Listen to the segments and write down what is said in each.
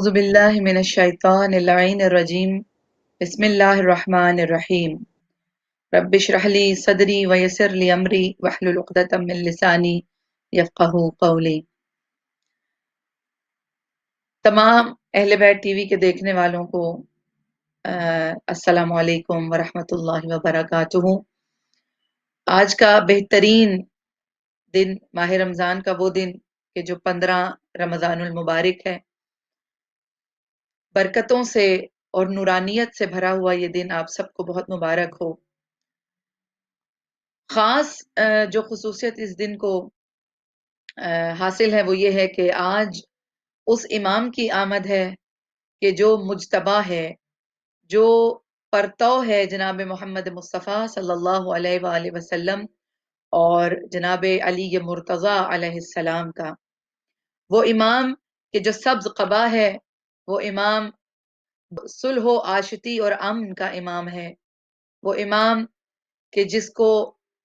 أعوذ بالله من الشيطان اللعين الرجيم بسم الله الرحمن الرحيم رب اشرح لي صدري ويسر لي أمري واحلل عقدة من لساني يفقهوا قولي۔ تمام اہل بیت ٹی وی کے دیکھنے والوں کو السلام علیکم ورحمۃ اللہ وبرکاتہ۔ آج کا بہترین دن ماہ رمضان کا وہ دن کہ جو 15 رمضان المبارک ہے، برکتوں سے اور نورانیت سے بھرا ہوا یہ دن آپ سب کو بہت مبارک ہو۔ خاص جو خصوصیت اس دن کو حاصل ہے وہ یہ ہے کہ آج اس امام کی آمد ہے کہ جو مجتبی ہے، جو پرتو ہے جناب محمد مصطفیٰ صلی اللہ علیہ وآلہ وسلم اور جناب علی مرتضیٰ علیہ السلام کا، وہ امام کہ جو سبز قبا ہے، وہ امام صلح و آشتی اور امن کا امام ہے، وہ امام کہ جس کو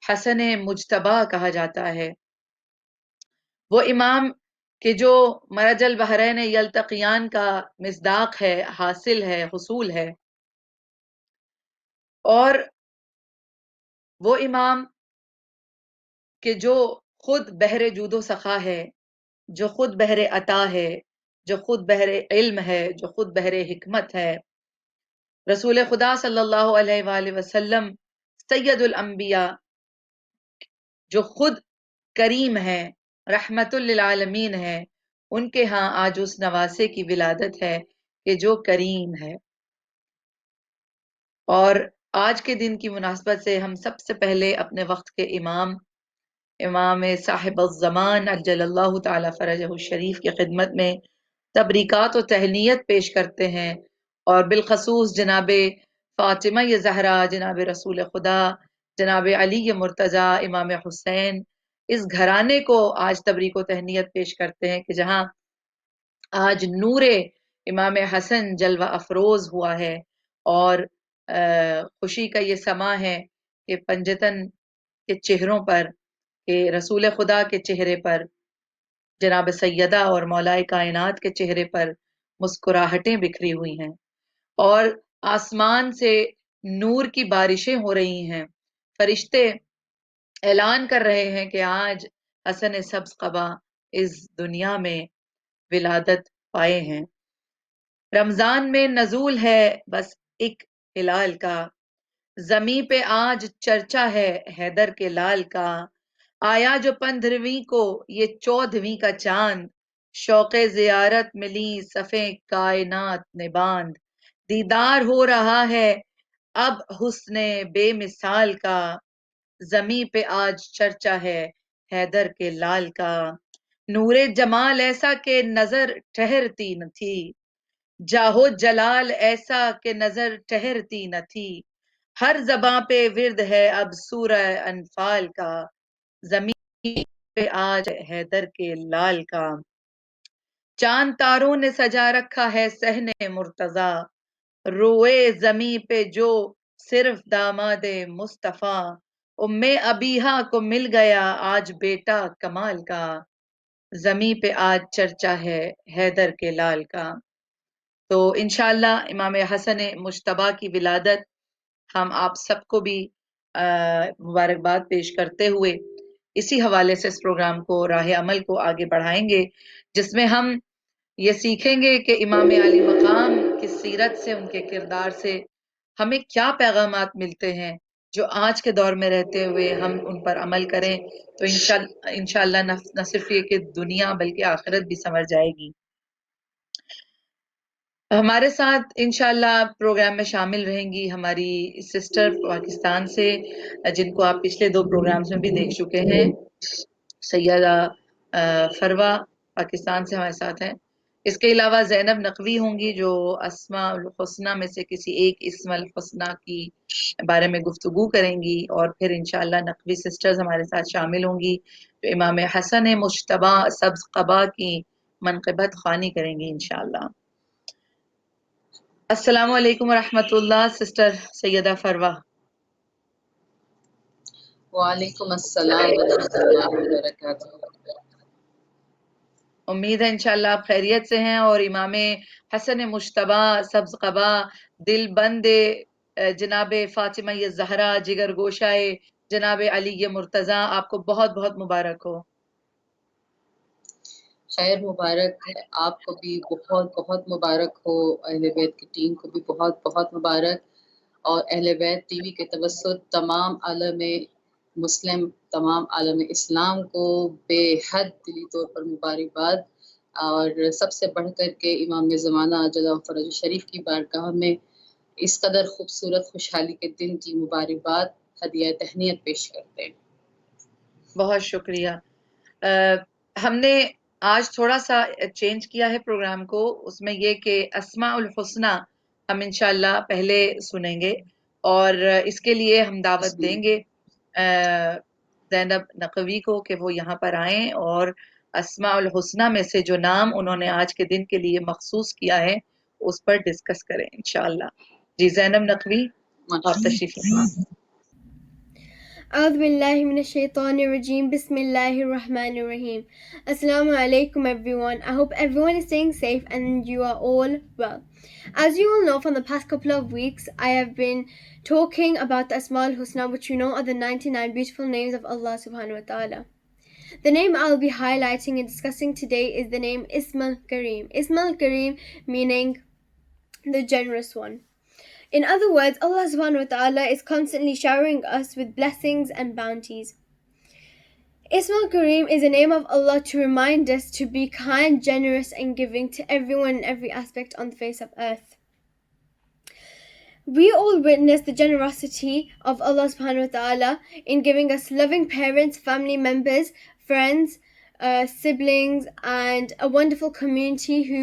حسن مجتبی کہا جاتا ہے، وہ امام کہ جو مرج البحرین یلتقیان کا مصداق ہے، حاصل ہے، حصول ہے، اور وہ امام کہ جو خود بحر جود و سخا ہے، جو خود بحر عطا ہے، جو خود بحر علم ہے، جو خود بحر حکمت ہے، رسول خدا صلی اللہ علیہ وآلہ وسلم سید الانبیاء جو خود کریم ہے، رحمت للعالمین ہے، ان کے ہاں آج اس نواسے کی ولادت ہے کہ جو کریم ہے۔ اور آج کے دن کی مناسبت سے ہم سب سے پہلے اپنے وقت کے امام صاحب الزمان عجل اللہ تعالی فرجہ الشریف کی خدمت میں تبریکات و تہنیت پیش کرتے ہیں، اور بالخصوص جناب فاطمہ زہرا، جناب رسول خدا، جناب علی مرتضیٰ، امام حسین، اس گھرانے کو آج تبریک و تہنیت پیش کرتے ہیں کہ جہاں آج نور امام حسن جلوہ افروز ہوا ہے، اور خوشی کا یہ سما ہے کہ پنجتن کے چہروں پر، کہ رسول خدا کے چہرے پر، جناب سیدہ اور مولائے کائنات کے چہرے پر مسکراہٹیں بکھری ہوئی ہیں، اور آسمان سے نور کی بارشیں ہو رہی ہیں۔ فرشتے اعلان کر رہے ہیں کہ آج حسن سبز قبا اس دنیا میں ولادت پائے ہیں۔ رمضان میں نزول ہے بس ایک ہلال کا، زمیں پہ آج چرچا ہے حیدر کے لال کا، آیا جو 15ویں کو یہ 14ویں کا چاند، شوق زیارت ملی صفیں کائنات نے باندھ، دیدار ہو رہا ہے اب حسن بے مثال کا، زمیں پہ آج چرچا ہے حیدر کے لال کا، نور جمال ایسا کہ نظر ٹھہرتی نہ تھی، جاہو جلال ایسا کہ نظر ٹھہرتی نہ تھی، ہر زباں پہ ورد ہے اب سورہ انفال کا، زمین پہ آج حیدر کے لال کا، چاند تاروں نے سجا رکھا ہے صحن مرتضیٰ، روئے زمیں پہ جو صرف داماد مصطفیٰ، ام ابیہا کو مل گیا آج بیٹا کمال کا، زمیں پہ آج چرچا ہے حیدر کے لال کا۔ تو انشاءاللہ امام حسن مجتبی کی ولادت ہم آپ سب کو بھی مبارکباد پیش کرتے ہوئے اسی حوالے سے اس پروگرام کو، راہ عمل کو آگے بڑھائیں گے، جس میں ہم یہ سیکھیں گے کہ امام علی مقام کی سیرت سے، ان کے کردار سے ہمیں کیا پیغامات ملتے ہیں جو آج کے دور میں رہتے ہوئے ہم ان پر عمل کریں تو انشاءاللہ نہ صرف یہ کہ دنیا بلکہ آخرت بھی سنور جائے گی۔ ہمارے ساتھ انشاءاللہ پروگرام میں شامل رہیں گی ہماری سسٹر پاکستان سے، جن کو آپ پچھلے 2 پروگرامز میں بھی دیکھ چکے ہیں، سیدہ فروا پاکستان سے ہمارے ساتھ ہیں۔ اس کے علاوہ زینب نقوی ہوں گی جو اسماء الحسنہ میں سے کسی ایک اسم الحسنہ کی بارے میں گفتگو کریں گی، اور پھر انشاءاللہ نقوی سسٹرز ہمارے ساتھ شامل ہوں گی جو امام حسن مجتبی سبز قبا کی منقبت خوانی کریں گی انشاءاللہ۔ السلام علیکم ورحمۃ اللہ، سسٹر سیدہ فروا۔ وعلیکم السلام ورحمۃ اللہ وبرکاتہ۔ امید ہے انشاءاللہ آپ خیریت سے ہیں، اور امام حسن مجتبی سبز قبا دل بند جناب فاطمہ الزہرا جگر گوشائے جناب علی مرتضیٰ آپ کو بہت بہت مبارک ہو۔ خیر مبارک ہے، آپ کو بھی بہت بہت مبارک ہو، اہل بیت کی ٹیم کو بھی بہت بہت مبارک، اور اہل بیت ٹی وی کے توسط تمام عالم مسلم، تمام عالم اسلام کو بے حد دلی طور پر مبارکباد، اور سب سے بڑھ کر کے امام زمانہ عجلہ فرج شریف کی بارگاہ میں اس قدر خوبصورت خوشحالی کے دن کی مبارکباد ہدیہ تہنیت پیش کرتے ہیں۔ بہت شکریہ۔ ہم نے آج تھوڑا سا چینج کیا ہے پروگرام کو، اس میں یہ کہ اسماء الحسنہ ہم انشاءاللہ پہلے سنیں گے، اور اس کے لیے ہم دعوت دیں گے زینب نقوی کو کہ وہ یہاں پر آئیں اور اسماء الحسنہ میں سے جو نام انہوں نے آج کے دن کے لیے مخصوص کیا ہے اس پر ڈسکس کریں انشاءاللہ۔ جی زینب نقوی آپ تشریف لائیں۔ أعوذ بالله من الشيطان الرجيم بسم الله الرحمن الرحيم. Assalamu alaikum everyone. I hope everyone is staying safe and you are all well. As you all know, from the past couple of weeks I have been talking about the Asma al-Husna, which you know are the 99 beautiful names of Allah subhanahu wa ta'ala. The name I'll be highlighting and discussing today is the name Ism al-Kareem. Ism al-Kareem meaning the generous one. In other words, Allah subhanahu wa ta'ala is constantly showering us with blessings and bounties. Ism al-Kareem is a name of Allah to remind us to be kind, generous and giving to everyone in every aspect on the face of earth. We all witness the generosity of Allah subhanahu wa ta'ala in giving us loving parents, family members, friends, siblings and a wonderful community who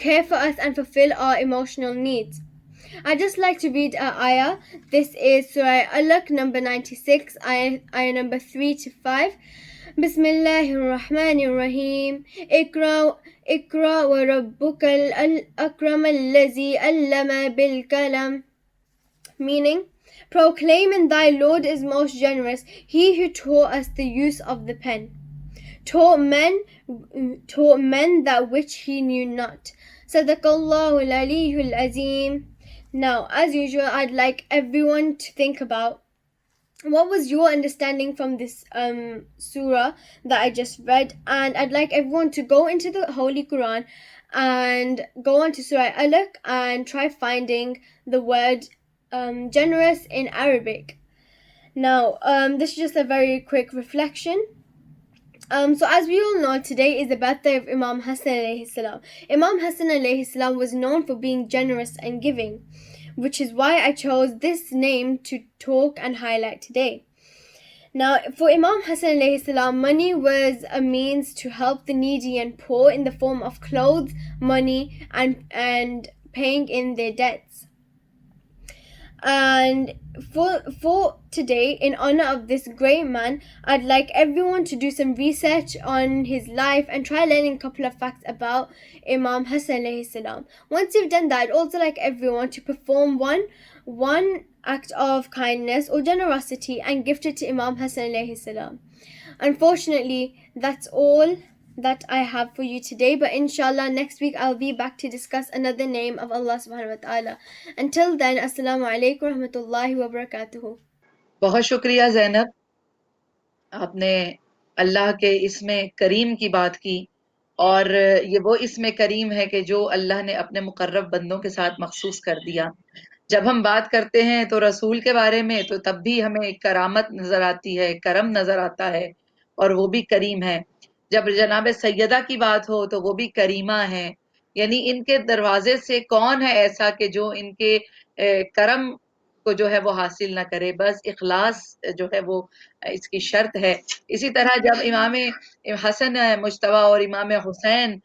care for us and fulfill our emotional needs. I'd just like to read an ayah. This is Surah Alaq number 96, ayah number 3 to 5. Bismillahir Rahmanir Rahim. Ikra wa rabbukal akram allazi allama bil kalam. Meaning, proclaiming thy Lord is most generous, he who taught us the use of the pen. Taught men that which he knew not. Sadaqallahu al-aliyyul azim. Now, as usual, I'd like everyone to think about what was your understanding from this surah that I just read, and I'd like everyone to go into the Holy Quran and go on to Surah Alaq and try finding the word generous in Arabic. Now, this is just a very quick reflection. So as we all know, today is the birthday of Imam Hassan alayhi salam. Imam Hassan alayhi salam was known for being generous and giving, which is why I chose this name to talk and highlight today. Now, for Imam Hassan alayhi salam, money was a means to help the needy and poor in the form of clothes, money, and paying in their debts. And for today, in honor of this great man, I'd like everyone to do some research on his life and try learning a couple of facts about Imam Hassan alayhi salam. Once you've done that, I'd also like everyone to perform one act of kindness or generosity and gift it to Imam Hassan alayhi salam. Unfortunately, that's all that I have for you today, but inshallah next week I'll be back to discuss another name of Allah subhanahu wa ta'ala. Until then, assalamu alaikum wa rahmatullahi wa barakatuhu. بہت شکریہ زینب، آپ نے اللہ کے اسم کریم کی بات کی، اور یہ وہ اسم کریم ہے کہ جو اللہ نے اپنے مقرب بندوں کے ساتھ مخصوص کر دیا۔ جب ہم بات کرتے ہیں تو رسول کے بارے میں تو تب بھی ہمیں ایک کرامت نظر آتی ہے، کرم نظر آتا ہے، اور وہ بھی کریم ہے۔ جب جناب سیدہ کی بات ہو تو وہ بھی کریمہ ہیں، یعنی ان کے دروازے سے کون ہے ایسا کہ جو ان کے کرم کو جو ہے وہ حاصل نہ کرے، بس اخلاص جو ہے وہ اس کی شرط ہے۔ اسی طرح جب امام حسن مجتبی اور امام حسین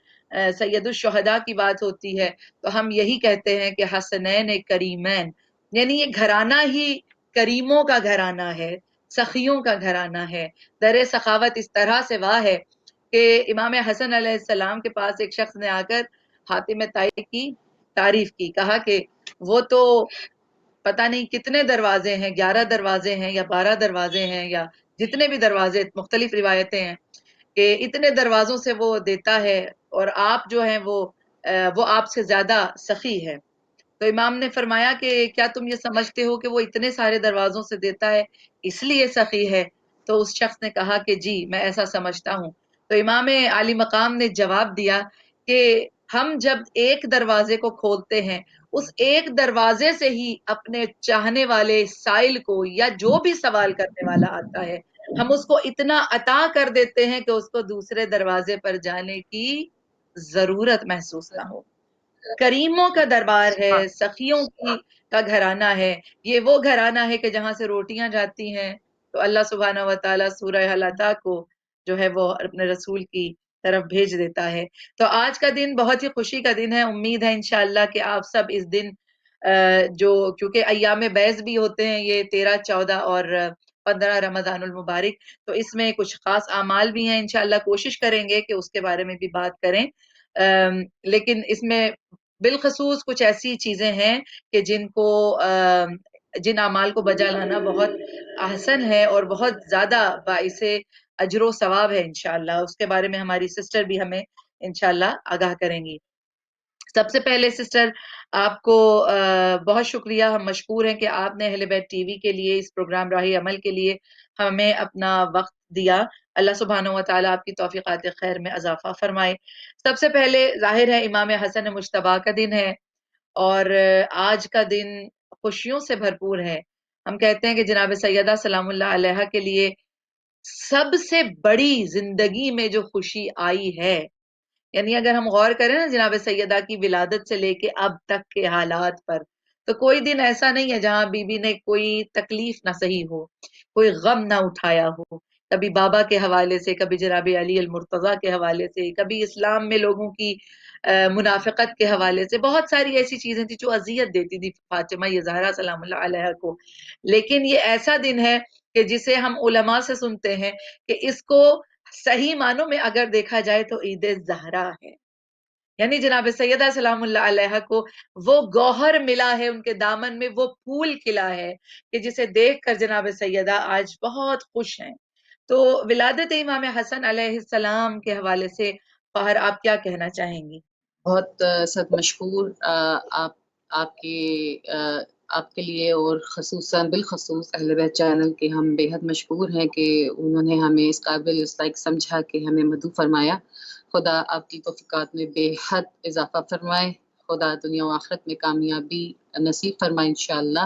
سید الشہداء کی بات ہوتی ہے تو ہم یہی کہتے ہیں کہ حسنین کریمین، یعنی یہ گھرانہ ہی کریموں کا گھرانہ ہے، سخیوں کا گھرانہ ہے۔ در سخاوت اس طرح سے واہ ہے کہ امام حسن علیہ السلام کے پاس ایک شخص نے آ کر حاتم طائی کی تعریف کی، کہا کہ وہ تو پتہ نہیں کتنے دروازے ہیں، 11 دروازے ہیں یا 12 دروازے ہیں یا جتنے بھی دروازے، مختلف روایتیں ہیں، کہ اتنے دروازوں سے وہ دیتا ہے اور آپ جو ہیں وہ آپ سے زیادہ سخی ہے. تو امام نے فرمایا کہ کیا تم یہ سمجھتے ہو کہ وہ اتنے سارے دروازوں سے دیتا ہے اس لیے سخی ہے؟ تو اس شخص نے کہا کہ جی میں ایسا سمجھتا ہوں. تو امام عالی مقام نے جواب دیا کہ ہم جب ایک دروازے کو کھولتے ہیں اس ایک دروازے سے ہی اپنے چاہنے والے سائل کو یا جو بھی سوال کرنے والا آتا ہے ہم اس کو اتنا عطا کر دیتے ہیں کہ اس کو دوسرے دروازے پر جانے کی ضرورت محسوس نہ ہو. کریموں کا دربار ہے، سخیوں کا گھرانہ ہے. یہ وہ گھرانہ ہے کہ جہاں سے روٹیاں جاتی ہیں تو اللہ سبحانہ و تعالیٰ سورہ حلاتا کو جو ہے وہ اپنے رسول کی طرف بھیج دیتا ہے. تو آج کا دن بہت ہی خوشی کا دن ہے. امید ہے انشاءاللہ کہ آپ سب اس دن جو کیونکہ ایام بیض بھی ہوتے ہیں یہ 13، 14 اور 15 رمضان المبارک، تو اس میں کچھ خاص اعمال بھی ہیں. انشاءاللہ کوشش کریں گے کہ اس کے بارے میں بھی بات کریں. لیکن اس میں بالخصوص کچھ ایسی چیزیں ہیں کہ جن اعمال کو بجا لانا بہت احسن ہے اور بہت زیادہ باعث اجر و ثواب ہے انشاءاللہ. اس کے بارے میں ہماری سسٹر بھی ہمیں انشاءاللہ آگاہ کریں گی. سب سے پہلے سسٹر آپ کو بہت شکریہ، ہم مشکور ہیں کہ آپ نے اہل بیت ٹی وی کے لیے اس پروگرام راہ عمل کے لیے ہمیں اپنا وقت دیا. اللہ سبحانہ و تعالیٰ آپ کی توفیقات خیر میں اضافہ فرمائے. سب سے پہلے ظاہر ہے امام حسن مجتبیٰ کا دن ہے اور آج کا دن خوشیوں سے بھرپور ہے. ہم کہتے ہیں کہ جناب سیدہ سلام اللہ علیہا کے لیے سب سے بڑی زندگی میں جو خوشی آئی ہے، یعنی اگر ہم غور کریں نا جناب سیدہ کی ولادت سے لے کے اب تک کے حالات پر، تو کوئی دن ایسا نہیں ہے جہاں بی بی نے کوئی تکلیف نہ سہی ہو، کوئی غم نہ اٹھایا ہو. کبھی بابا کے حوالے سے، کبھی جناب علی المرتضیٰ کے حوالے سے، کبھی اسلام میں لوگوں کی منافقت کے حوالے سے. بہت ساری ایسی چیزیں تھی جو اذیت دیتی تھی فاطمہ یہ زہرا سلام اللہ علیہا کو. لیکن یہ ایسا دن ہے کہ جسے ہم علماء سے سنتے ہیں کہ اس کو صحیح معنوں میں اگر دیکھا جائے تو عید زہرا ہے. یعنی جناب سیدہ سلام اللہ علیہا کو وہ گوہر ملا ہے، ان کے دامن میں وہ پھول کھلا ہے کہ جسے دیکھ کر جناب سیدہ آج بہت خوش ہیں. تو ولادت امام حسن علیہ السلام کے حوالے سے فہر آپ کیا کہنا چاہیں گی؟ بہت سب مشکور آپ کے لیے اور بالخصوص اہل بیت چینل کے ہم بے حد مشکور ہیں کہ انہوں نے ہمیں اس قابل اس لائق سمجھا کہ ہمیں مدعو فرمایا. خدا آپ کی توفیقات میں بے حد اضافہ فرمائے، خدا دنیا و آخرت میں کامیابی نصیب فرمائے انشاءاللہ.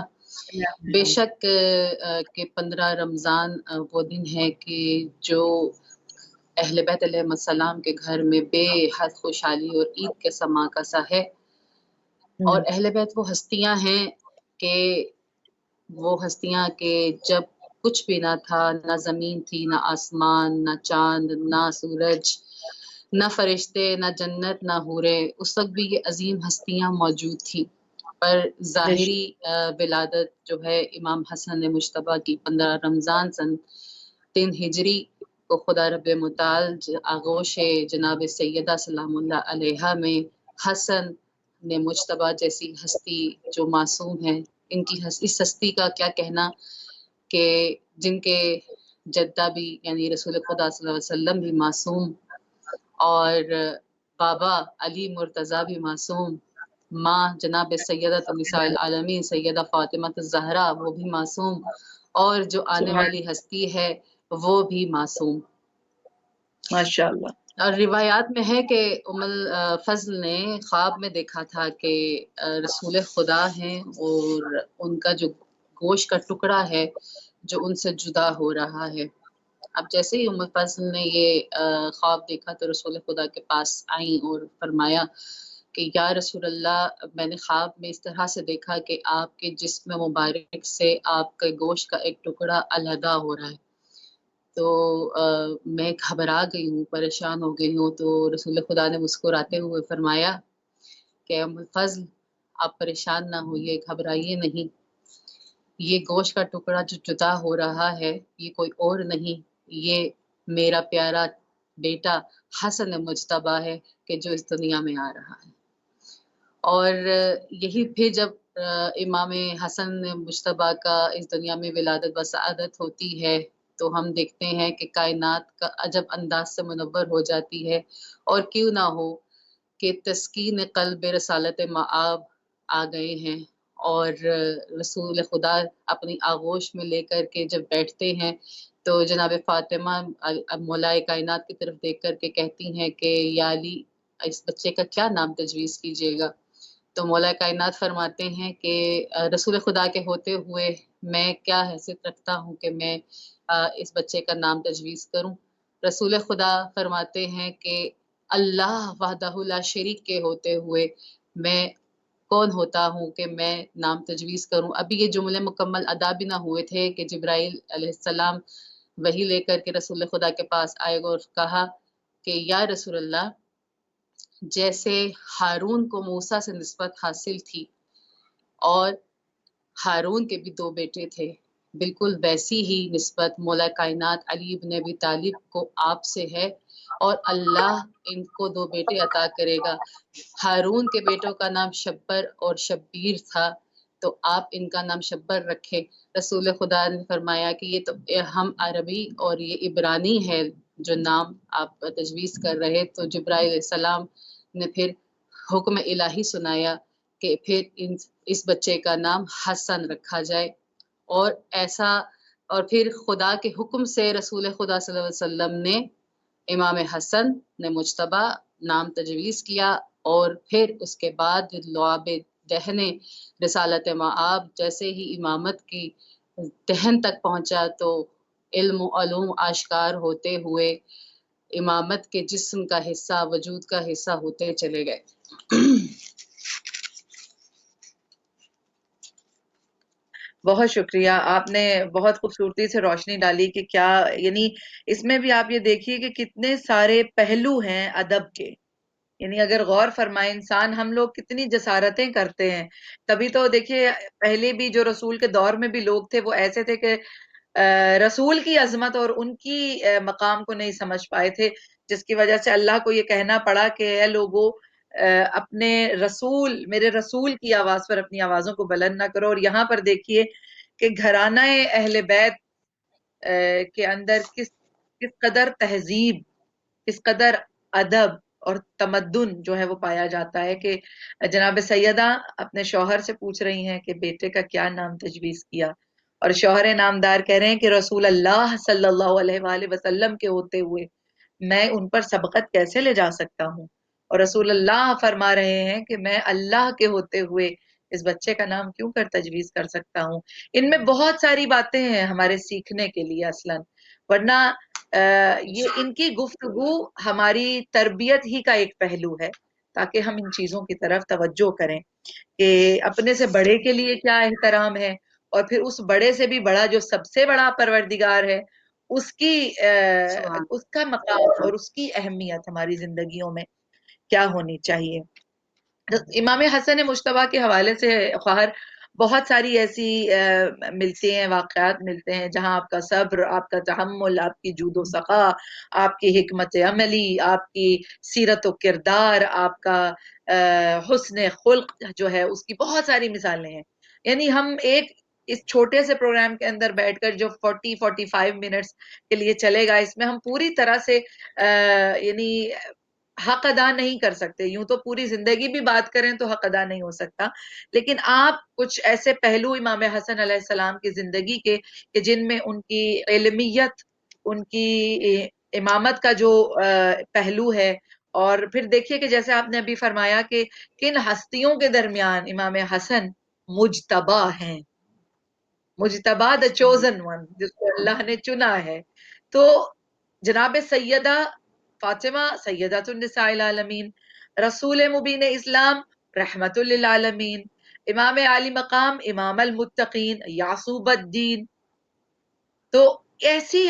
بے شک کہ 15 رمضان وہ دن ہے کہ جو اہل بیت علیہ السلام کے گھر میں بے حد خوشحالی اور عید کے سما کا سا ہے. اور اہل بیت وہ ہستیاں ہیں کہ جب کچھ بھی نہ تھا، نہ زمین تھی، نہ آسمان، نہ چاند، نہ سورج، نہ فرشتے، نہ جنت، نہ حورے، اس وقت بھی یہ عظیم ہستیاں موجود تھیں. پر ظاہری ولادت جو ہے امام حسن مجتبیٰ کی 15 رمضان سن 3 ہجری کو خدا رب متعال آغوش جناب سیدہ سلام اللہ علیہا میں حسن نے مجتبیٰ جیسی ہستی جو معصوم ہے، ان کی اس ہستی کا کیا کہنا کہ جن کے جدہ بھی یعنی رسول خدا صلی اللہ علیہ وسلم بھی معصوم، اور بابا علی مرتضیٰ بھی معصوم، ماں جناب سیدۃ نساء العالمین سیدہ فاطمہ الزہرا وہ بھی معصوم، اور جو آنے والی ہستی ہے وہ بھی معصوم. ماشاءاللہ. اور روایات میں ہے کہ ام الفضل نے خواب میں دیکھا تھا کہ رسول خدا ہیں اور ان کا جو گوشت کا ٹکڑا ہے جو ان سے جدا ہو رہا ہے. اب جیسے ہی ام الفضل نے یہ خواب دیکھا تو رسول خدا کے پاس آئیں اور فرمایا کہ یا رسول اللہ، میں نے خواب میں اس طرح سے دیکھا کہ آپ کے جسم مبارک سے آپ کے گوشت کا ایک ٹکڑا علیحدہ ہو رہا ہے. تو میں گھبرا گئی ہوں، پریشان ہو گئی ہوں. تو رسول خدا نے مسکراتے ہوئے فرمایا کہ ام الفضل آپ پریشان نہ ہوئیے، گھبرائیے نہیں. یہ گوشت کا ٹکڑا جو جدا ہو رہا ہے یہ کوئی اور نہیں، یہ میرا پیارا بیٹا حسن مجتبیٰ ہے کہ جو اس دنیا میں آ رہا ہے. اور یہی پھر جب امام حسن مجتبیٰ کا اس دنیا میں ولادت و سعادت ہوتی ہے تو ہم دیکھتے ہیں کہ کائنات کا عجب انداز سے منور ہو جاتی ہے. اور کیوں نہ ہو کہ تسکین قلب رسالت مآب آ گئے ہیں، اور رسول خدا اپنی آغوش میں لے کر کے جب بیٹھتے ہیں تو جناب فاطمہ مولائے کائنات کی طرف دیکھ کر کے کہتی ہیں کہ یا علی اس بچے کا کیا نام تجویز کیجیے گا. تو مولا کائنات فرماتے ہیں کہ رسول خدا کے ہوتے ہوئے میں کیا حیثیت رکھتا ہوں کہ میں اس بچے کا نام تجویز کروں. رسول خدا فرماتے ہیں کہ اللہ وحدہ لا شریک کے ہوتے ہوئے میں کون ہوتا ہوں کہ میں نام تجویز کروں. ابھی یہ جملے مکمل ادا بھی نہ ہوئے تھے کہ جبرائیل علیہ السلام وہی لے کر کے رسول خدا کے پاس آئے اور کہا کہ یا رسول اللہ، جیسے ہارون کو موسیٰ سے نسبت حاصل تھی اور ہارون کے بھی 2 بیٹے تھے، بالکل ویسی ہی نسبت مولا کائنات علی بن ابی طالب کو آپ سے ہے، اور اللہ ان کو 2 بیٹے عطا کرے گا. ہارون کے بیٹوں کا نام شبر اور شبیر تھا، تو آپ ان کا نام شبر رکھے. رسول خدا نے فرمایا کہ یہ تو ہم عربی اور یہ عبرانی ہے جو نام آپ تجویز کر رہے. تو جبرائیل علیہ السلام نے پھر حکم الہی سنایا کہ پھر اس بچے کا نام حسن رکھا جائے. اور پھر خدا کے حکم سے رسول خدا صلی اللہ علیہ وسلم نے امام حسن نے مجتبی نام تجویز کیا. اور پھر اس کے بعد لعاب دہن رسالت مآب جیسے ہی امامت کی دہن تک پہنچا تو علم و علوم آشکار ہوتے ہوئے امامت کے جسم کا حصہ، وجود کا حصہ ہوتے چلے گئے. بہت شکریہ، آپ نے بہت خوبصورتی سے روشنی ڈالی کہ کیا، یعنی اس میں بھی آپ یہ دیکھیے کہ کتنے سارے پہلو ہیں ادب کے. یعنی اگر غور فرمائے انسان، ہم لوگ کتنی جسارتیں کرتے ہیں. تبھی تو دیکھیے پہلے بھی جو رسول کے دور میں بھی لوگ تھے وہ ایسے تھے کہ رسول کی عظمت اور ان کی مقام کو نہیں سمجھ پائے تھے، جس کی وجہ سے اللہ کو یہ کہنا پڑا کہ اے لوگو اپنے رسول، میرے رسول کی آواز پر اپنی آوازوں کو بلند نہ کرو. اور یہاں پر دیکھیے کہ گھرانہ اہل بیت کے اندر کس قدر تہذیب، کس قدر ادب اور تمدن جو ہے وہ پایا جاتا ہے. کہ جناب سیدہ اپنے شوہر سے پوچھ رہی ہیں کہ بیٹے کا کیا نام تجویز کیا، اور شوہر نامدار کہہ رہے ہیں کہ رسول اللہ صلی اللہ علیہ وآلہ وسلم کے ہوتے ہوئے میں ان پر سبقت کیسے لے جا سکتا ہوں. اور رسول اللہ فرما رہے ہیں کہ میں اللہ کے ہوتے ہوئے اس بچے کا نام کیوں کر تجویز کر سکتا ہوں. ان میں بہت ساری باتیں ہیں ہمارے سیکھنے کے لیے اصلاً، ورنہ یہ ان کی گفتگو ہماری تربیت ہی کا ایک پہلو ہے، تاکہ ہم ان چیزوں کی طرف توجہ کریں کہ اپنے سے بڑے کے لیے کیا احترام ہے، اور پھر اس بڑے سے بھی بڑا جو سب سے بڑا پروردگار ہے اس کی اس کا مقام اور اس کی اہمیت ہماری زندگیوں میں کیا ہونی چاہیے. امام حسن مجتبی کے حوالے سے خواہر بہت ساری ایسی ملتے ہیں، واقعات ملتے ہیں جہاں آپ کا صبر، آپ کا تحمل، آپ کی جود و سخا، آپ کی حکمت عملی، آپ کی سیرت و کردار، آپ کا حسن خلق جو ہے اس کی بہت ساری مثالیں ہیں. یعنی ہم ایک اس چھوٹے سے پروگرام کے اندر بیٹھ کر جو 45 منٹس کے لیے چلے گا، اس میں ہم پوری طرح سے یعنی حق ادا نہیں کر سکتے. یوں تو پوری زندگی بھی بات کریں تو حق ادا نہیں ہو سکتا، لیکن آپ کچھ ایسے پہلو امام حسن علیہ السلام کی زندگی کے کہ جن میں ان کی علمیت، ان کی امامت کا جو پہلو ہے، اور پھر دیکھیے کہ جیسے آپ نے ابھی فرمایا کہ کن ہستیوں کے درمیان امام حسن مجتبی ہیں، مجتبی the chosen one، جس کو اللہ نے چنا ہے. تو جناب سیدہ فاطمہ سیدۃ النساء العالمین، رسول مبین اسلام رحمت للعالمین، امام عالی مقام امام المتقین یعصوب الدین. تو ایسی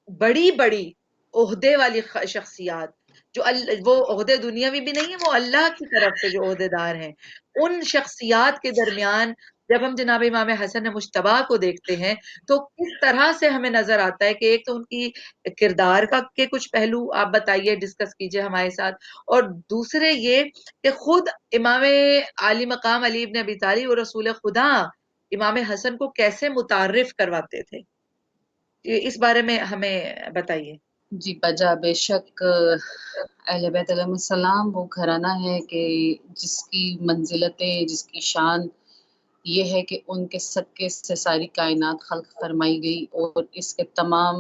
بڑی بڑی عہدے والی شخصیات جو وہ عہدے دنیاوی بھی نہیں ہیں، وہ اللہ کی طرف سے جو عہدے دار ہیں، ان شخصیات کے درمیان جب ہم جناب امام حسن مجتبی کو دیکھتے ہیں تو کس طرح سے ہمیں نظر آتا ہے کہ ایک تو ان کی کردار کا کے کچھ پہلو آپ بتائیے، ڈسکس کیجئے ہمارے ساتھ، اور دوسرے یہ کہ خود امام عالی مقام علی ابن ابی طالب اور رسول خدا امام حسن کو کیسے متعارف کرواتے تھے. اس بارے میں ہمیں بتائیے. جی بجا بے شک اہل بیت علیہ السلام وہ گھرانہ ہے کہ جس کی منزلتیں، جس کی شان یہ ہے کہ ان کے صدقے سے ساری کائنات خلق فرمائی گئی، اور اس کے تمام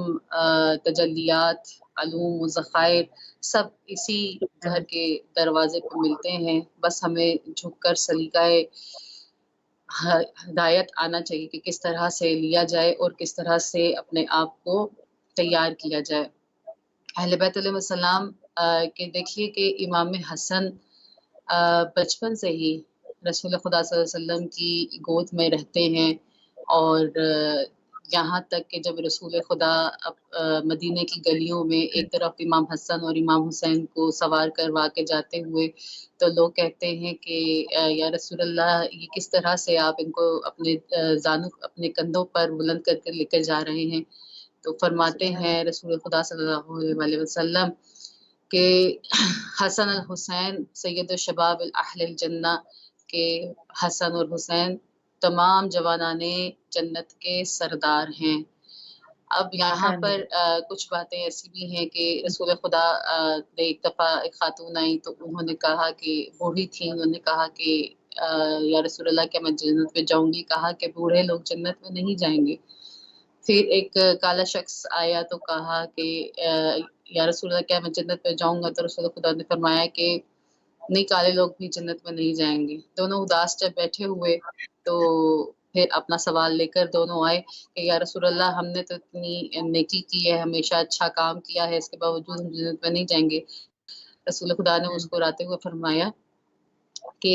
تجلیات، علوم و ذخائر سب اسی گھر کے دروازے پہ ملتے ہیں. بس ہمیں جھک کر سلیقہ ہدایت آنا چاہیے کہ کس طرح سے لیا جائے اور کس طرح سے اپنے آپ کو تیار کیا جائے. اہل بیت علیہ السلام کہ دیکھیے کہ امام حسن بچپن سے ہی رسول خدا صلی اللہ علیہ وسلم کی گود میں رہتے ہیں، اور یہاں تک کہ جب رسول خدا مدینہ کی گلیوں میں ایک طرف امام حسن اور امام حسین کو سوار کروا کے جاتے ہوئے تو لوگ کہتے ہیں کہ یا رسول اللہ یہ کس طرح سے آپ ان کو اپنے زانو اپنے کندھوں پر بلند کر کے لے کر جا رہے ہیں. تو فرماتے ہیں رسول خدا صلی اللہ علیہ وسلم کہ حسن الحسین سید الشباب اہل الجنہ، کہ حسن اور حسین تمام جوانان جنت کے سردار ہیں. اب یہاں پر کچھ باتیں ایسی بھی ہیں کہ رسول خدا نے ایک دفعہ ایک خاتون آئی تو انہوں نے کہا کہ بوڑھی تھی، انہوں نے کہا کہ یا رسول اللہ کیا میں جنت میں جاؤں گی؟ کہا کہ بوڑھے لوگ جنت میں نہیں جائیں گے. پھر ایک کالا شخص آیا تو کہا کہ یا رسول اللہ کیا میں جنت میں جاؤں گا؟ تو رسول خدا نے فرمایا کہ نہیں، کالے لوگ بھی جنت میں نہیں جائیں گے. دونوں اداس جب بیٹھے ہوئے تو پھر اپنا سوال لے کر دونوں آئے کہ یا رسول اللہ ہم نے تو اتنی نیکی کی ہے، ہمیشہ اچھا کام کیا ہے، اس کے باوجود ہم جنت میں نہیں جائیں گے. رسول خدا نے مسکراتے ہوئے فرمایا کہ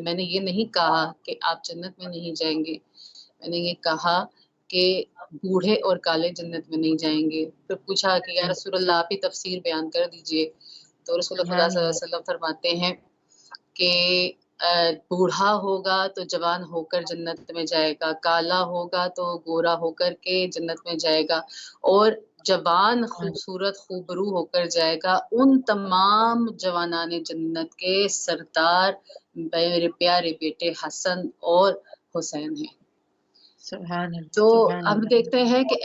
میں نے یہ نہیں کہا کہ آپ جنت میں نہیں جائیں گے، میں نے یہ کہا کہ بوڑھے اور کالے جنت میں نہیں جائیں گے. پھر پوچھا کہ یا رسول اللہ آپ ہی تفسیر بیان کر دیجئے. تو رسول خدا صلی اللہ علیہ وسلم فرماتے ہیں کہ بوڑھا ہوگا تو جوان ہو کر جنت میں جائے گا، کالا ہوگا تو گورا ہو کر کے جنت میں جائے گا، اور جوان خوبصورت خوبرو ہو کر جائے گا. ان تمام جوانان جنت کے سردار میرے پیارے بیٹے حسن اور حسین ہیں. تو ہم دیکھتے ہیں کہ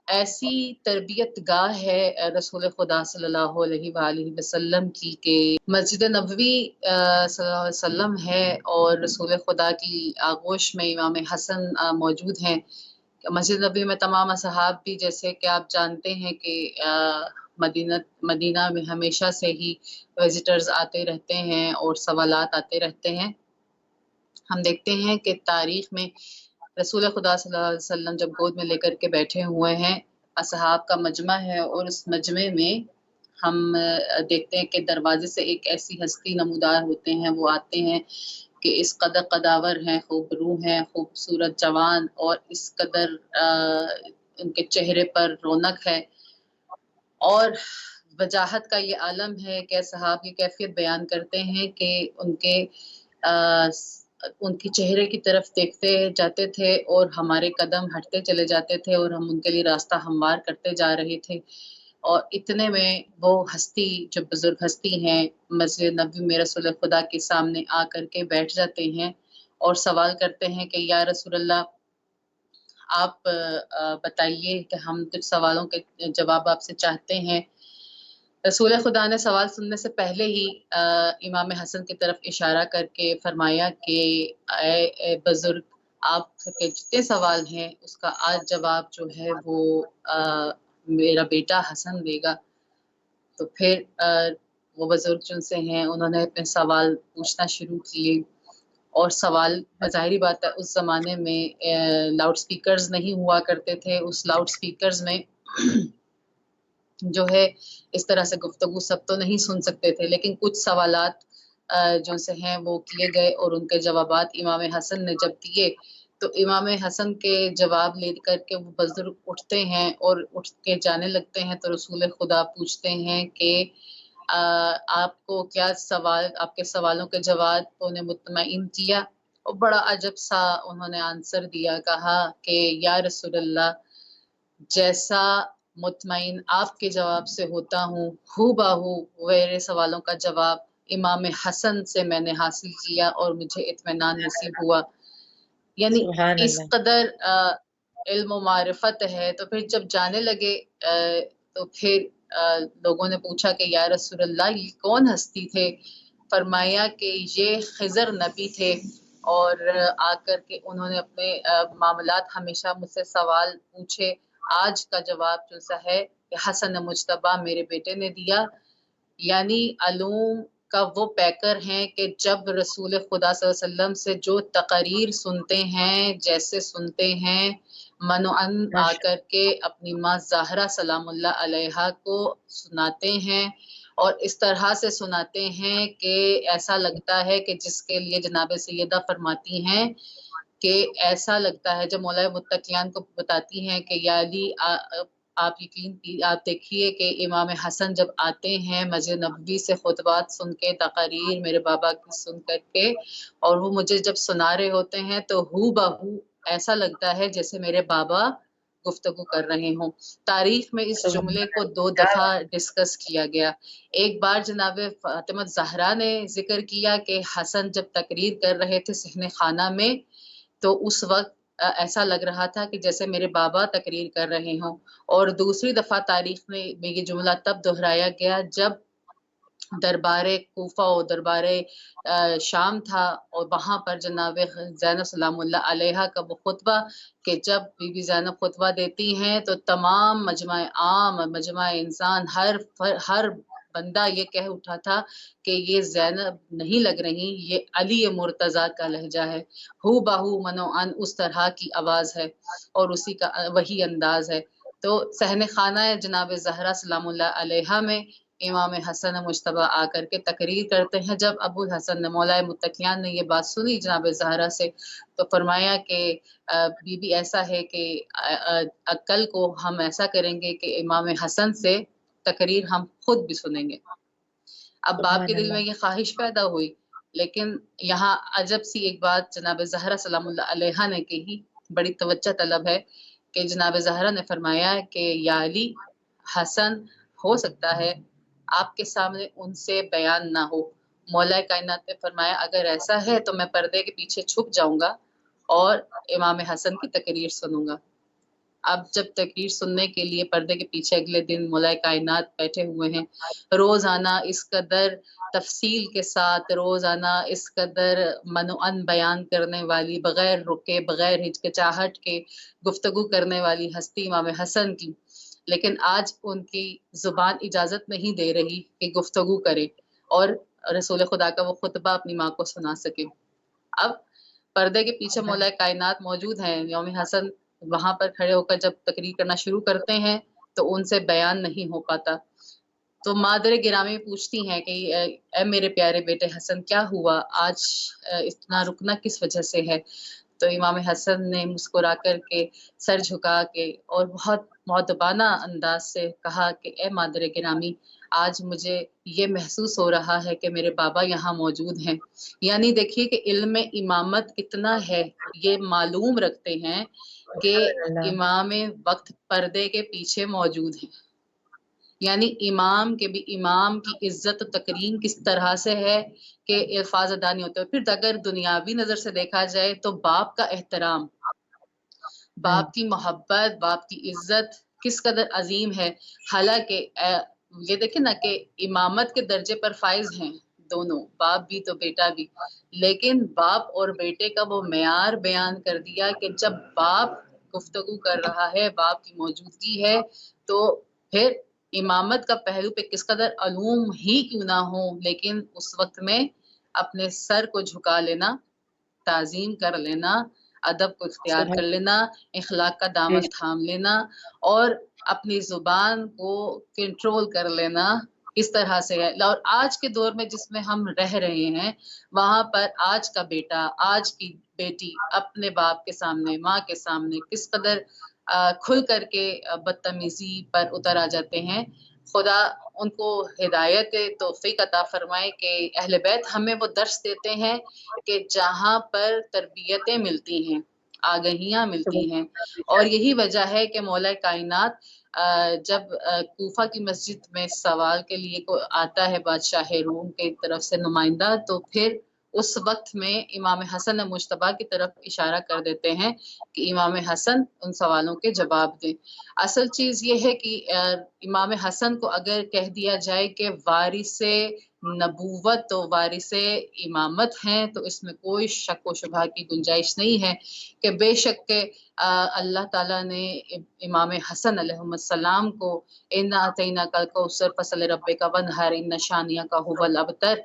ایسی تربیت گاہ ہے رسول خدا صلی اللہ علیہ وآلہ وسلم کی کہ مسجد نبوی صلی اللہ علیہ وسلم ہے، اور رسول خدا کی آغوش میں امام حسن موجود ہیں. مسجد نبوی میں تمام اصحاب بھی، جیسے کہ آپ جانتے ہیں کہ مدینہ میں ہمیشہ سے ہی وزٹرز آتے رہتے ہیں اور سوالات آتے رہتے ہیں. ہم دیکھتے ہیں کہ تاریخ میں رسول خدا صلی اللہ علیہ وسلم جب گود میں لے کر کے بیٹھے ہوئے ہیں، اصحاب کا مجمع ہے، اور اس مجمع میں ہم دیکھتے ہیں کہ دروازے سے ایک ایسی ہستی نمودار ہوتے ہیں، وہ آتے ہیں کہ اس قدر قداور ہیں، خوبرو ہیں، خوبصورت جوان، اور اس قدر ان کے چہرے پر رونق ہے. اور وجاہت کا یہ عالم ہے کہ اصحاب کی کیفیت بیان کرتے ہیں کہ ان کی چہرے کی طرف دیکھتے جاتے تھے اور ہمارے قدم ہٹتے چلے جاتے تھے، اور ہم ان کے لیے راستہ ہموار کرتے جا رہے تھے. اور اتنے میں وہ ہستی، جو بزرگ ہستی ہیں، مسجد نبوی میں رسول خدا کے سامنے آ کر کے بیٹھ جاتے ہیں اور سوال کرتے ہیں کہ یا رسول اللہ آپ بتائیے کہ ہم کچھ سوالوں کے جواب آپ سے چاہتے ہیں. رسول خدا نے سوال سننے سے پہلے ہی امام حسن کی طرف اشارہ کر کے فرمایا کہ اے بزرگ، آپ کے جتنے سوال ہیں اس کا آج جواب جو ہے وہ میرا بیٹا حسن دے گا. تو پھر وہ بزرگ جن سے ہیں انہوں نے اپنے سوال پوچھنا شروع کیے. اور سوال ظاہری بات ہے اس زمانے میں لاؤڈ سپیکرز نہیں ہوا کرتے تھے. اس لاؤڈ سپیکرز میں جو ہے اس طرح سے گفتگو سب تو نہیں سن سکتے تھے، لیکن کچھ سوالات جو سے ہیں وہ کیے گئے، اور ان کے جوابات امام حسن نے جب دیے تو امام حسن کے جواب لے کر کے وہ بزرگ اٹھتے ہیں اور اٹھ کے جانے لگتے ہیں. تو رسول خدا پوچھتے ہیں کہ آپ کو کیا سوال، آپ کے سوالوں کے جواب انہیں مطمئن کیا؟ اور بڑا عجب سا انہوں نے آنسر دیا، کہا کہ یا رسول اللہ جیسا مطمئن آپ کے جواب سے ہوتا ہوں، ہو بہو میرے سوالوں کا جواب امام حسن سے میں نے حاصل کیا اور مجھے اطمینان نصیب ہوا. یعنی اس قدر علم و معرفت ہے. تو پھر جب جانے لگے تو پھر لوگوں نے پوچھا کہ یا رسول اللہ یہ کون ہستی تھے؟ فرمایا کہ یہ خضر نبی تھے، اور آ کر کے انہوں نے اپنے معاملات ہمیشہ مجھ سے سوال پوچھے. آج کا جواب جو سا ہے کہ حسن مجتبیٰ میرے بیٹے نے دیا. یعنی علوم کا وہ پیکر ہیں کہ جب رسول خدا صلی اللہ علیہ وسلم سے جو تقاریر سنتے ہیں، جیسے سنتے ہیں، منوعن آ کر کے اپنی ماں زہرا سلام اللہ علیہا کو سناتے ہیں، اور اس طرح سے سناتے ہیں کہ ایسا لگتا ہے کہ جس کے لیے جناب سیدہ فرماتی ہیں کہ ایسا لگتا ہے، جب مولا متقیان کو بتاتی ہیں کہ یا علی آپ آپ دیکھیے کہ امام حسن جب آتے ہیں مسجد نبوی سے خطبات سن کے، تقاریر میرے بابا کی سن کر کے، اور وہ مجھے جب سنا رہے ہوتے ہیں تو ہو بہو ایسا لگتا ہے جیسے میرے بابا گفتگو کر رہے ہوں. تاریخ میں اس جملے کو 2 دفعہ ڈسکس کیا گیا. ایک بار جناب فاطمہ زہرا نے ذکر کیا کہ حسن جب تقریر کر رہے تھے صحن خانہ میں، تو اس وقت ایسا لگ رہا تھا کہ جیسے میرے بابا تقریر کر رہے ہوں. اور دوسری دفعہ تاریخ میں یہ جملہ تب دہرایا گیا جب دربار کوفہ و دربار شام تھا، اور وہاں پر جناب زینب سلام اللہ علیہا کا وہ خطبہ کہ جب بی بی زینب خطبہ دیتی ہیں تو تمام مجمع عام، مجمع انسان، ہر بندہ یہ کہہ اٹھا تھا کہ یہ زینب نہیں لگ رہی، یہ علی مرتضیٰ کا لہجہ ہے. ہو بہو منوعن اس طرح کی آواز ہے اور اسی کا وہی انداز ہے. تو صحن خانہ جناب زہرا سلام اللہ علیہا میں امام حسن مجتبیٰ آ کر کے تقریر کرتے ہیں. جب ابو الحسن نے مولا متقیان نے یہ بات سنی جناب زہرا سے، تو فرمایا کہ بی بی ایسا ہے کہ کل کو ہم ایسا کریں گے کہ امام حسن سے تقریر ہم خود بھی سنیں گے. اب باپ کے دل میں یہ خواہش پیدا ہوئی، لیکن یہاں عجب سی ایک بات جناب زہرا سلام اللہ علیہا نے کہی، بڑی توجہ طلب ہے، کہ جناب زہرا نے فرمایا کہ یا علی، حسن ہو سکتا ہے آپ کے سامنے ان سے بیان نہ ہو. مولا کائنات نے فرمایا اگر ایسا ہے تو میں پردے کے پیچھے چھپ جاؤں گا اور امام حسن کی تقریر سنوں گا. اب جب تقریر سننے کے لیے پردے کے پیچھے اگلے دن مولا کائنات بیٹھے ہوئے ہیں، روزانہ اس قدر تفصیل کے ساتھ، روزانہ اس قدر منوعن بیان کرنے والی، بغیر رکے، بغیر ہچکچاہٹ کے گفتگو کرنے والی ہستی امام حسن کی، لیکن آج ان کی زبان اجازت نہیں دے رہی کہ گفتگو کرے اور رسول خدا کا وہ خطبہ اپنی ماں کو سنا سکے. اب پردے کے پیچھے مولا کائنات موجود ہیں. یوم حسن وہاں پر کھڑے ہو کر جب تقریر کرنا شروع کرتے ہیں تو ان سے بیان نہیں ہو پاتا. تو مادر گرامی پوچھتی ہیں کہ اے میرے پیارے بیٹے حسن، کیا ہوا آج اتنا رکنا کس وجہ سے ہے؟ تو امام حسن نے مسکرا کر کے، سر جھکا کے اور بہت مؤدبانہ انداز سے کہا کہ اے مادر گرامی، آج مجھے یہ محسوس ہو رہا ہے کہ میرے بابا یہاں موجود ہیں. یعنی دیکھیے کہ علم امامت کتنا ہے، یہ معلوم رکھتے ہیں کہ امام وقت پردے کے پیچھے موجود ہیں. یعنی امام کے بھی، امام کی عزت و تکریم کس طرح سے ہے کہ الفاظ ادا نہیں ہوتے. پھر اگر دنیاوی نظر سے دیکھا جائے تو باپ کا احترام، باپ کی محبت، باپ کی عزت کس قدر عظیم ہے. حالانکہ یہ دیکھیں نا کہ امامت کے درجے پر فائز ہیں دونوں، باپ بھی تو بیٹا بھی، لیکن باپ اور بیٹے کا وہ معیار بیان کر دیا کہ جب باپ گفتگو کر رہا ہے، باپ کی موجودگی ہے، تو پھر امامت کا پہلو پہ کس قدر علوم ہی کیوں نہ ہو، لیکن اس وقت میں اپنے سر کو جھکا لینا، تعظیم کر لینا، ادب کو اختیار کر لینا، اخلاق کا دامن تھام لینا اور اپنی زبان کو کنٹرول کر لینا، اس طرح سے ہے. اور آج کے دور میں جس میں ہم رہ رہے ہیں، وہاں پر آج کا بیٹا، آج کی بیٹی اپنے باپ کے سامنے، ماں کے سامنے کس قدر کھل کر کے بدتمیزی پر اتر آ جاتے ہیں. خدا ان کو ہدایت توفیق عطا فرمائے کہ اہل بیت ہمیں وہ درس دیتے ہیں کہ جہاں پر تربیتیں ملتی ہیں، آگہیاں ملتی ہیں. اور یہی وجہ ہے کہ مولا کائنات جب کوفہ کی مسجد میں سوال کے لیے آتا ہے بادشاہ روم کی طرف سے نمائندہ، تو پھر اس وقت میں امام حسن مجتبیٰ کی طرف اشارہ کر دیتے ہیں کہ امام حسن ان سوالوں کے جواب دیں۔ اصل چیز یہ ہے کہ امام حسن کو اگر کہہ دیا جائے کہ وارث نبوت و وارث امامت ہیں تو اس میں کوئی شک و شبہ کی گنجائش نہیں ہے کہ بے شک کہ اللہ تعالیٰ نے امام حسن علیہ السلام کو اِنَّا أَعْطَيْنَاكَ الْكَوْثَرَ فَصَلِّ لِرَبِّكَ وَانْحَرْ إِنَّ شَانِئَكَ هُوَ الْأَبْتَرُ۔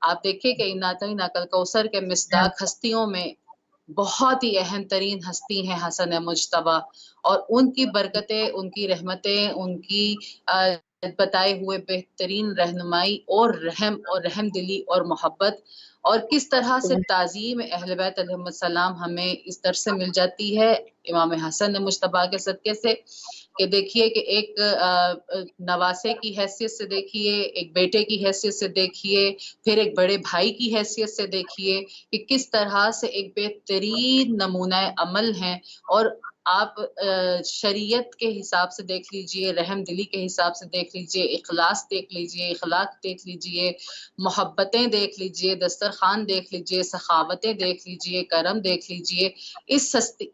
آپ دیکھیں کہ اِنَّا أَعْطَيْنَاكَ الْكَوْثَرَ کے مصداق ہستیوں میں بہت ہی اہم ترین ہستی ہیں حسن مجتبیٰ، اور ان کی برکتیں، ان کی رحمتیں، ان کی بتائے ہوئے بہترین رہنمائی اور رحم دلی اور محبت، اور کس طرح سے تعظیم اہل بیت علیہم السلام ہمیں اس طرح سے مل جاتی ہے امام حسن مجتبیٰ کے صدقے سے، کہ دیکھیے کہ ایک نواسے کی حیثیت سے دیکھیے، ایک بیٹے کی حیثیت سے دیکھیے، پھر ایک بڑے بھائی کی حیثیت سے دیکھیے کہ کس طرح سے ایک بہترین نمونہ عمل ہیں، اور آپ شریعت کے حساب سے دیکھ لیجئے، رحم دلی کے حساب سے دیکھ لیجئے، اخلاص دیکھ لیجئے، اخلاق دیکھ لیجئے، محبتیں دیکھ لیجئے، دسترخوان دیکھ لیجئے، سخاوتیں دیکھ لیجئے، کرم دیکھ لیجئے،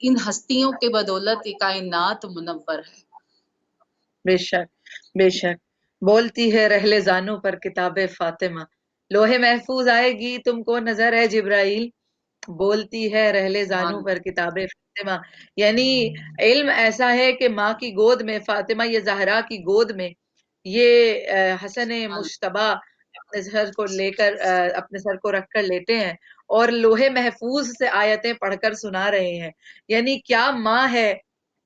ان ہستیوں کے بدولت یہ کائنات منور ہے۔ بے شک بے شک، بولتی ہے رحل زانوں پر کتاب فاطمہ، لوح محفوظ آئے گی تم کو نظر ہے جبرائیل، بولتی ہے رحل زانوں پر کتاب فاطمہ، یعنی علم ایسا ہے کہ ماں کی گود میں، فاطمہ یہ زہرا کی گود میں یہ حسن مجتبیٰ اپنے سر کو لے کر، اپنے سر کو رکھ کر لیٹے ہیں اور لوح محفوظ سے آیتیں پڑھ کر سنا رہے ہیں، یعنی کیا ماں ہے،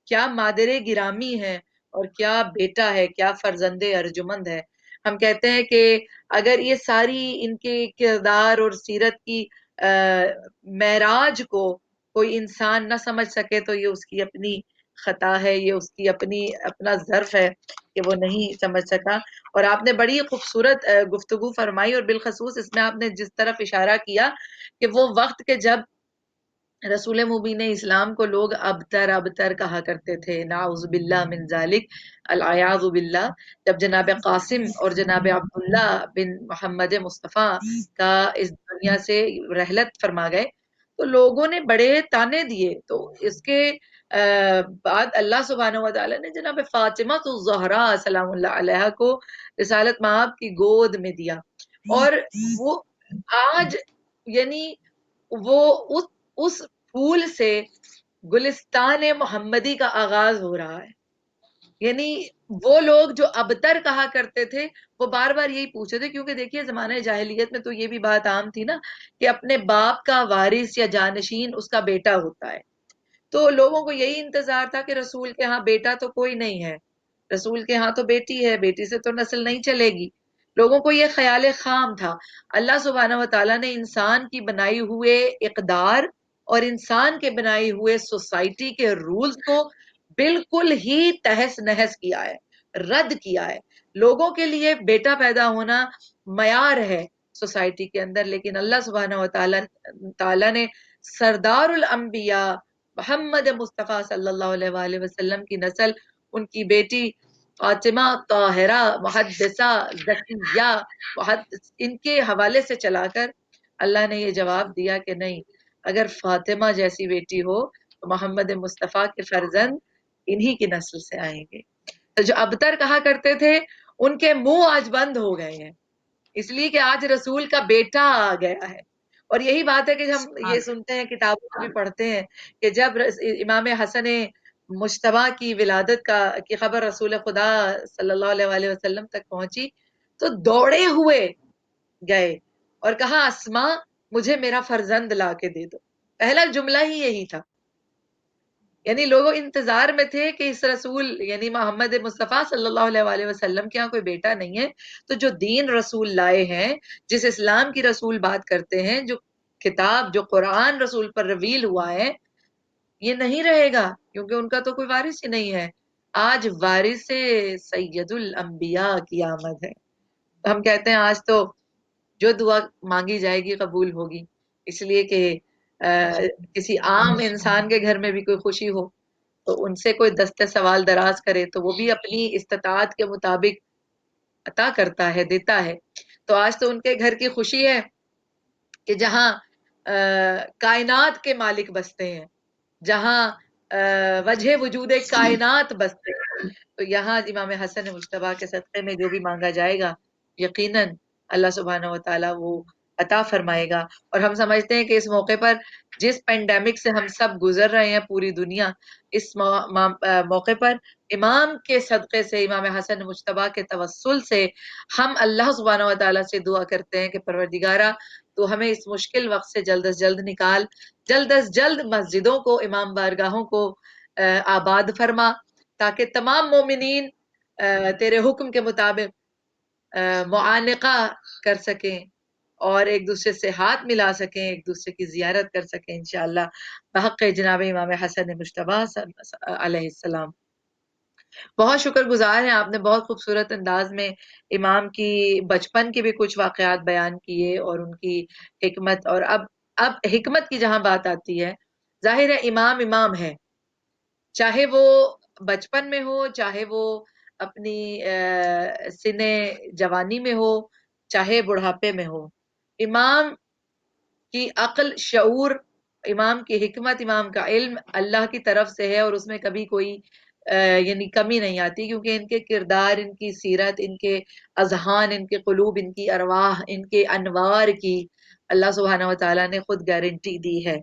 کیا مادر گرامی ہے، اور کیا بیٹا ہے، کیا فرزند ارجمند ہے۔ ہم کہتے ہیں کہ اگر یہ ساری ان کے کردار اور سیرت کی معراج کو کوئی انسان نہ سمجھ سکے تو یہ اس کی اپنی خطا ہے، یہ اس کی اپنا ظرف ہے کہ وہ نہیں سمجھ سکا۔ اور آپ نے بڑی خوبصورت گفتگو فرمائی، اور بالخصوص اس میں آپ نے جس طرف اشارہ کیا کہ وہ وقت کے جب رسول مبین اسلام کو لوگ ابتر کہا کرتے تھے، نعوذ باللہ من ذالک، العیاذ باللہ، جب جناب قاسم اور جناب عبداللہ بن محمد مصطفیٰ کا اس دنیا سے رحلت فرما گئے تو لوگوں نے بڑے تانے دیے، تو اس کے بعد اللہ سبحانہ وتعالی نے جناب فاطمہ الزہرا سلام اللہ علیہا کو رسالت مآب کی گود میں دیا، اور وہ آج یعنی وہ اس پھول سے گلستان محمدی کا آغاز ہو رہا ہے، یعنی وہ لوگ جو ابتر کہا کرتے تھے وہ بار بار یہی پوچھتے تھے، کیونکہ دیکھیے زمانہ جاہلیت میں تو یہ بھی بات عام تھی نا کہ اپنے باپ کا وارث یا جانشین اس کا بیٹا ہوتا ہے، تو لوگوں کو یہی انتظار تھا کہ رسول کے ہاں بیٹا تو کوئی نہیں ہے، رسول کے ہاں تو بیٹی ہے، بیٹی سے تو نسل نہیں چلے گی، لوگوں کو یہ خیال خام تھا۔ اللہ سبحانہ وتعالی نے انسان کی بنائی ہوئے اقدار اور انسان کے بنائی ہوئے سوسائٹی کے رولز کو بالکل ہی تہس نہس کیا ہے، رد کیا ہے۔ لوگوں کے لیے بیٹا پیدا ہونا معیار ہے سوسائٹی کے اندر، لیکن اللہ سبحانہ وتعالی نے سردار الانبیاء محمد مصطفیٰ صلی اللہ علیہ وآلہ وسلم کی نسل، ان کی بیٹی فاطمہ طاہرہ محدثہ زکیہ ان کے حوالے سے چلا کر اللہ نے یہ جواب دیا کہ نہیں، اگر فاطمہ جیسی بیٹی ہو تو محمد مصطفیٰ کے فرزند انہی کی نسل سے آئیں گے۔ تو جو ابتر کہا کرتے تھے ان کے منہ آج بند ہو گئے ہیں، اس لیے کہ آج رسول کا بیٹا آ گیا ہے۔ اور یہی بات ہے کہ ہم یہ سنتے ہیں، کتابوں میں بھی پڑھتے ہیں کہ جب امام حسن مجتبیٰ کی ولادت کی خبر رسول خدا صلی اللہ علیہ وآلہ وسلم تک پہنچی تو دوڑے ہوئے گئے اور کہا اسما مجھے میرا فرزند لا کے دے دو، پہلا جملہ ہی یہی تھا، یعنی لوگ انتظار میں تھے کہ اس رسول یعنی محمد مصطفیٰ صلی اللہ علیہ وآلہ وسلم کے ہاں کوئی بیٹا نہیں ہے، تو جو دین رسول لائے ہیں، جس اسلام کی رسول بات کرتے ہیں، جو کتاب جو قرآن رسول پر رویل ہوا ہے، یہ نہیں رہے گا، کیونکہ ان کا تو کوئی وارث ہی نہیں ہے۔ آج وارث سید الانبیاء کی آمد ہے، ہم کہتے ہیں آج تو جو دعا مانگی جائے گی قبول ہوگی، اس لیے کہ کسی عام انسان کے گھر میں بھی کوئی خوشی ہو تو ان سے کوئی دست سوال دراز کرے تو وہ بھی اپنی استطاعت کے مطابق عطا کرتا ہے، دیتا ہے۔ تو آج تو ان کے گھر کی خوشی ہے کہ جہاں کائنات کے مالک بستے ہیں، جہاں وجہ وجود کائنات بستے ہیں، تو یہاں امام حسن مجتبیٰ کے صدقے میں جو بھی مانگا جائے گا یقیناً اللہ سبحانہ و تعالیٰ وہ عطا فرمائے گا۔ اور ہم سمجھتے ہیں کہ اس موقع پر جس پینڈیمک سے ہم سب گزر رہے ہیں پوری دنیا، اس موقع پر امام کے صدقے سے، امام حسن مجتبیٰ کے توسل سے ہم اللہ سبحانہ و تعالیٰ سے دعا کرتے ہیں کہ پروردگارہ تو ہمیں اس مشکل وقت سے جلد از جلد نکال، جلد از جلد مسجدوں کو، امام بارگاہوں کو آباد فرما، تاکہ تمام مومنین تیرے حکم کے مطابق معانقہ کر سکیں اور ایک دوسرے سے ہاتھ ملا سکیں، ایک دوسرے کی زیارت کر سکیں انشاءاللہ بحق جناب امام حسن مجتبیٰ علیہ السلام۔ بہت شکر گزار ہیں، آپ نے بہت خوبصورت انداز میں امام کی بچپن کے بھی کچھ واقعات بیان کیے اور ان کی حکمت، اور اب حکمت کی جہاں بات آتی ہے، ظاہر ہے امام ہے، چاہے وہ بچپن میں ہو، چاہے وہ اپنی سن جوانی میں ہو، چاہے بڑھاپے میں ہو، امام کی عقل، شعور، امام کی حکمت، امام کا علم اللہ کی طرف سے ہے، اور اس میں کبھی کوئی یعنی کمی نہیں آتی، کیونکہ ان کے کردار، ان کی سیرت، ان کے اذہان، ان کے قلوب، ان کی ارواح، ان کے انوار کی اللہ سبحانہ و تعالیٰ نے خود گارنٹی دی ہے۔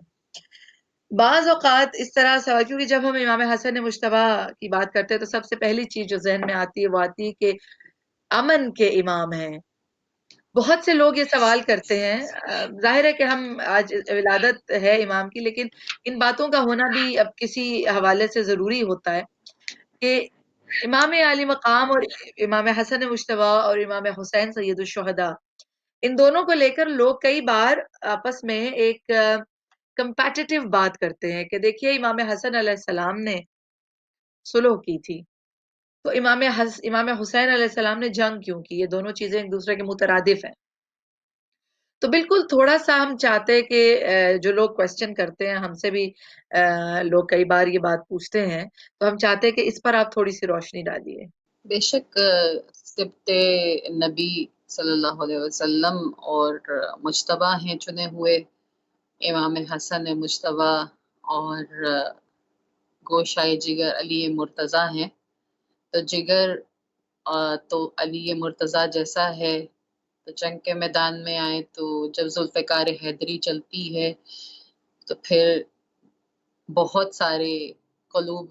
بعض اوقات اس طرح سے، کیونکہ جب ہم امام حسن مجتبیٰ کی بات کرتے ہیں تو سب سے پہلی چیز جو ذہن میں آتی ہے وہ آتی ہے کہ امن کے امام ہیں۔ بہت سے لوگ یہ سوال کرتے ہیں، ظاہر ہے کہ ہم آج ولادت ہے امام کی، لیکن ان باتوں کا ہونا بھی اب کسی حوالے سے ضروری ہوتا ہے کہ امام علی مقام اور امام حسن مجتبیٰ اور امام حسین سید الشہداء، ان دونوں کو لے کر لوگ کئی بار آپس میں ایک کمپیٹیٹیو بات کرتے ہیں کہ دیکھیے امام حسن علیہ السلام نے صلح کی تھی تو امام حسین علیہ السلام نے جنگ کیوں کی؟ یہ دونوں چیزیں ایک دوسرے کے مترادف ہیں۔ تو بالکل تھوڑا سا ہم چاہتے کہ جو لوگ کوشچن کرتے ہیں ہم سے بھی، لوگ کئی بار یہ بات پوچھتے ہیں، تو ہم چاہتے کہ اس پر آپ تھوڑی سی روشنی ڈالیے۔ بے شک سبط نبی صلی اللہ علیہ وسلم اور مجتبیٰ ہیں چنے ہوئے، امام حسن مجتبیٰ اور گوشائے جگر علی مرتضیٰ ہیں، تو جگر تو علی مرتضیٰ جیسا ہے، تو جنگ کے میدان میں آئے تو جب ذوالفقار حیدری چلتی ہے تو پھر بہت سارے قلوب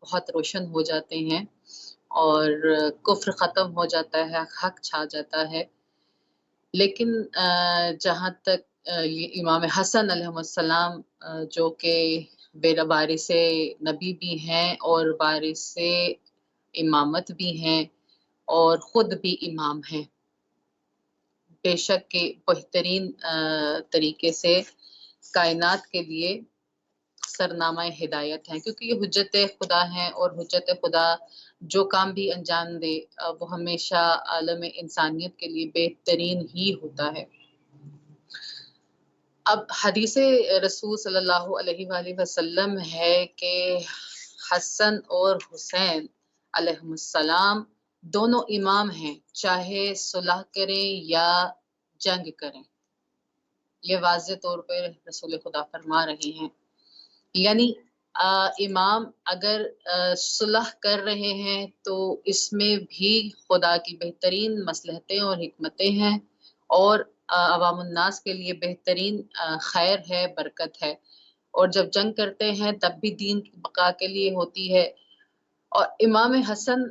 بہت روشن ہو جاتے ہیں اور کفر ختم ہو جاتا ہے، حق چھا جاتا ہے۔ لیکن جہاں تک یہ امام حسن علیہ السلام جو کہ وارث نبی بھی ہیں اور وارث امامت بھی ہیں اور خود بھی امام ہیں، بے شک کہ بہترین طریقے سے کائنات کے لیے سرنامہ ہدایت ہیں، کیونکہ یہ حجت خدا ہیں، اور حجت خدا جو کام بھی انجام دے وہ ہمیشہ عالم انسانیت کے لیے بہترین ہی ہوتا ہے۔ اب حدیث رسول صلی اللہ علیہ وآلہ وسلم ہے کہ حسن اور حسین علیہ السلام دونوں امام ہیں، چاہے صلح کریں یا جنگ کریں، یہ واضح طور پہ رسول خدا فرما رہے ہیں۔ یعنی امام اگر صلح کر رہے ہیں تو اس میں بھی خدا کی بہترین مصلحتیں اور حکمتیں ہیں، اور عوام الناس کے لیے بہترین خیر ہے، برکت ہے، اور جب جنگ کرتے ہیں تب بھی دین کی بقا کے لیے ہوتی ہے۔ اور امام حسن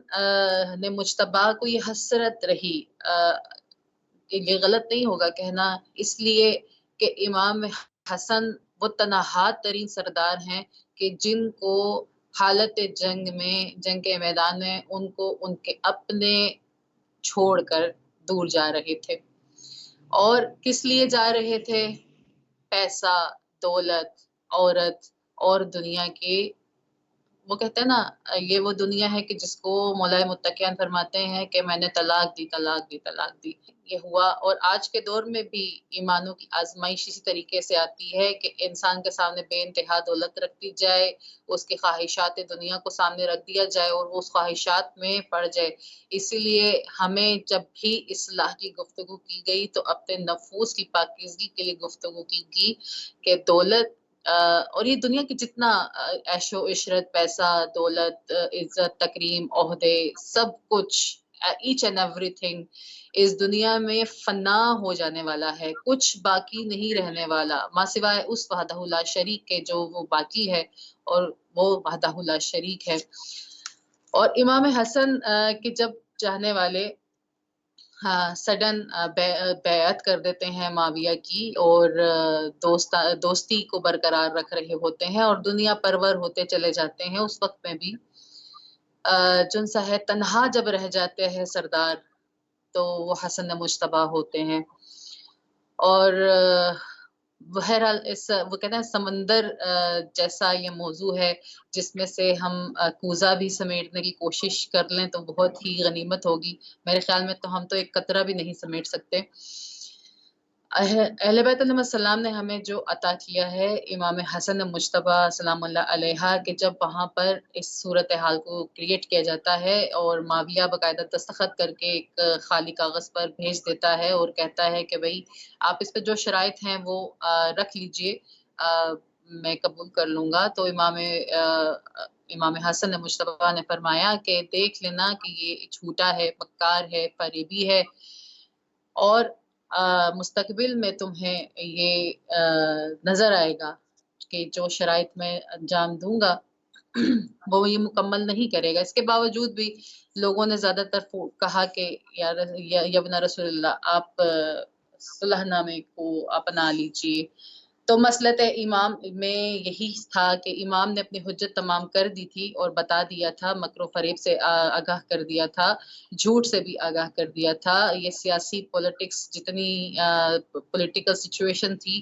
نے مجتبیٰ کو یہ حسرت رہی، یہ غلط نہیں ہوگا کہنا، اس لیے کہ امام حسن وہ تنہا ترین سردار ہیں کہ جن کو حالت جنگ میں، جنگ کے میدان میں ان کو ان کے اپنے چھوڑ کر دور جا رہے تھے، اور کس لیے جا رہے تھے؟ پیسہ، دولت، عورت اور دنیا کی، وہ کہتے ہیں نا، یہ وہ دنیا ہے کہ جس کو مولا متقیان فرماتے ہیں کہ میں نے طلاق دی، طلاق دی، طلاق دی۔ یہ ہوا. اور آج کے دور میں بھی ایمانوں کی آزمائش اسی طریقے سے آتی ہے کہ انسان کے سامنے بے انتہا دولت رکھ دی جائے, اس کی خواہشات دنیا کو سامنے رکھ دیا جائے اور وہ اس خواہشات میں پڑ جائے. اسی لیے ہمیں جب بھی اصلاح کی گفتگو کی گئی تو اپنے نفوس کی پاکیزگی کے لیے گفتگو کی گئی کہ دولت اور یہ دنیا کی جتنا عیش و عشرت, پیسہ, دولت, عزت, تکریم, عہدے, سب کچھ, ایچ اینڈ ایوری تھنگ اس دنیا میں فنا ہو جانے والا ہے, کچھ باقی نہیں رہنے والا ماں سوائے اس وحدہ لا شریک کے جو وہ باقی ہے, اور وہ وحدہ لا شریک ہے. اور امام حسن کے جب چاہنے والے سڈن بیعت کر دیتے ہیں معاویہ کی اور دوستی کو برقرار رکھ رہے ہوتے ہیں اور دنیا پرور ہوتے چلے جاتے ہیں, اس وقت میں بھی جن سا ہے تنہا جب رہ جاتے ہیں سردار تو وہ حسن مجتبیٰ ہوتے ہیں. اور بہرحال وہ کہتے ہیں سمندر جیسا یہ موضوع ہے جس میں سے ہم کوزہ بھی سمیٹنے کی کوشش کر لیں تو بہت ہی غنیمت ہوگی. میرے خیال میں تو ہم تو ایک قطرہ بھی نہیں سمیٹ سکتے. اہل بیت علیہ السلام نے ہمیں جو عطا کیا ہے امام حسن مجتبیٰ سلام اللہ علیہ کہ جب وہاں پر اس صورتحال کو کریٹ کیا جاتا ہے اور معاویہ باقاعدہ دستخط کر کے ایک خالی کاغذ پر بھیج دیتا ہے اور کہتا ہے کہ بھائی آپ اس پہ جو شرائط ہیں وہ رکھ لیجئے, میں قبول کر لوں گا. تو امام حسن مجتبیٰ نے فرمایا کہ دیکھ لینا کہ یہ جھوٹا ہے, مکار ہے, فریبی ہے, اور مستقبل میں تمہیں یہ نظر آئے گا کہ جو شرائط میں انجام دوں گا وہ یہ مکمل نہیں کرے گا. اس کے باوجود بھی لوگوں نے زیادہ تر کہا کہ یابن رسول اللہ آپ صلح نامے کو اپنا لیجیے. تو مسلط امام میں یہی تھا کہ امام نے اپنی حجت تمام کر دی تھی اور بتا دیا تھا, مکر و فریب سے آگاہ کر دیا تھا, جھوٹ سے بھی آگاہ کر دیا تھا. یہ سیاسی پولیٹکس جتنی پولیٹیکل سچویشن تھی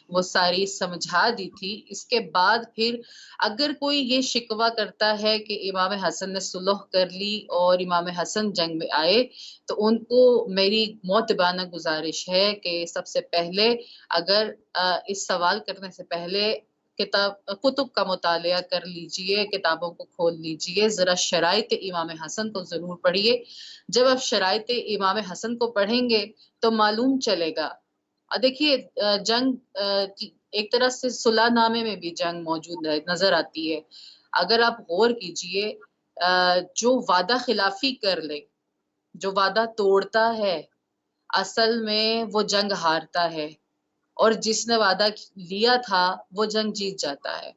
وہ ساری سمجھا دی تھی. اس کے بعد پھر اگر کوئی یہ شکوہ کرتا ہے کہ امام حسن نے صلح کر لی اور امام حسن جنگ میں آئے تو ان کو میری معتبانہ گزارش ہے کہ سب سے پہلے اگر اس سوال کرنے سے پہلے کتب کا مطالعہ کر لیجئے, کتابوں کو کھول لیجئے, ذرا شرائط امام حسن کو ضرور پڑھیے. جب آپ شرائط امام حسن کو پڑھیں گے تو معلوم چلے گا. دیکھیے جنگ ایک طرح سے صلح نامے میں بھی جنگ موجود نظر آتی ہے. اگر آپ غور کیجئے جو وعدہ خلافی کر لے, جو وعدہ توڑتا ہے, اصل میں وہ جنگ ہارتا ہے, اور جس نے وعدہ لیا تھا وہ جنگ جیت جاتا ہے.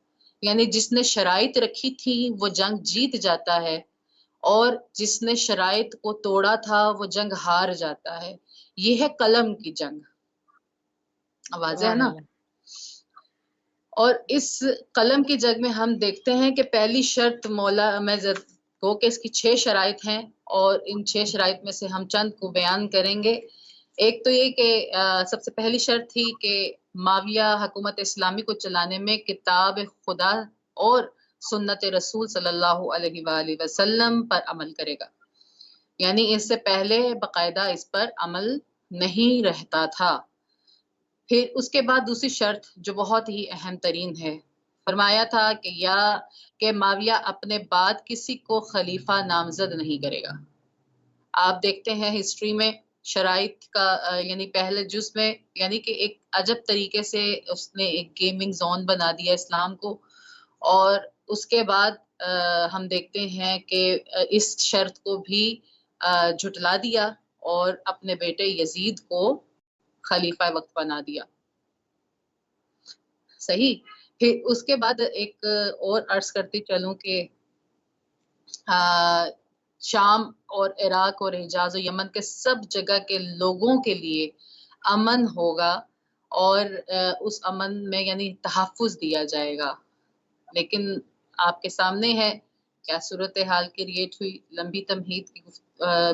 یعنی جس نے شرائط رکھی تھی وہ جنگ جیت جاتا ہے, اور جس نے شرائط کو توڑا تھا وہ جنگ ہار جاتا ہے. یہ ہے قلم کی جنگ, واضح ہے نا. اور اس قلم کی جنگ میں ہم دیکھتے ہیں کہ پہلی شرط مولا میں گو کہ اس کی 6 شرائط ہیں, اور ان 6 شرائط میں سے ہم چند کو بیان کریں گے. ایک تو یہ کہ سب سے پہلی شرط تھی کہ معاویہ حکومت اسلامی کو چلانے میں کتاب خدا اور سنت رسول صلی اللہ علیہ وآلہ وسلم پر عمل کرے گا. یعنی اس سے پہلے باقاعدہ اس پر عمل نہیں رہتا تھا. پھر اس کے بعد دوسری شرط جو بہت ہی اہم ترین ہے, فرمایا تھا کہ معاویہ اپنے بعد کسی کو خلیفہ نامزد نہیں کرے گا. آپ دیکھتے ہیں ہسٹری میں شرائط کا یعنی پہلے جز میں یعنی کہ ایک عجب طریقے سے اس نے ایک گیمنگ زون بنا دیا اسلام کو, اور اس کے بعد ہم دیکھتے ہیں کہ اس شرط کو بھی جھٹلا دیا اور اپنے بیٹے یزید کو خلیفہ وقت بنا دیا. صحیح. پھر اس کے بعد ایک اور عرض کرتی چلوں کہ شام اور عراق اور حجاز و یمن کے سب جگہ کے لوگوں کے لیے امن ہوگا, اور اس امن میں یعنی تحفظ دیا جائے گا. لیکن آپ کے سامنے ہے کیا صورتحال کریٹ ہوئی. لمبی تمہید کی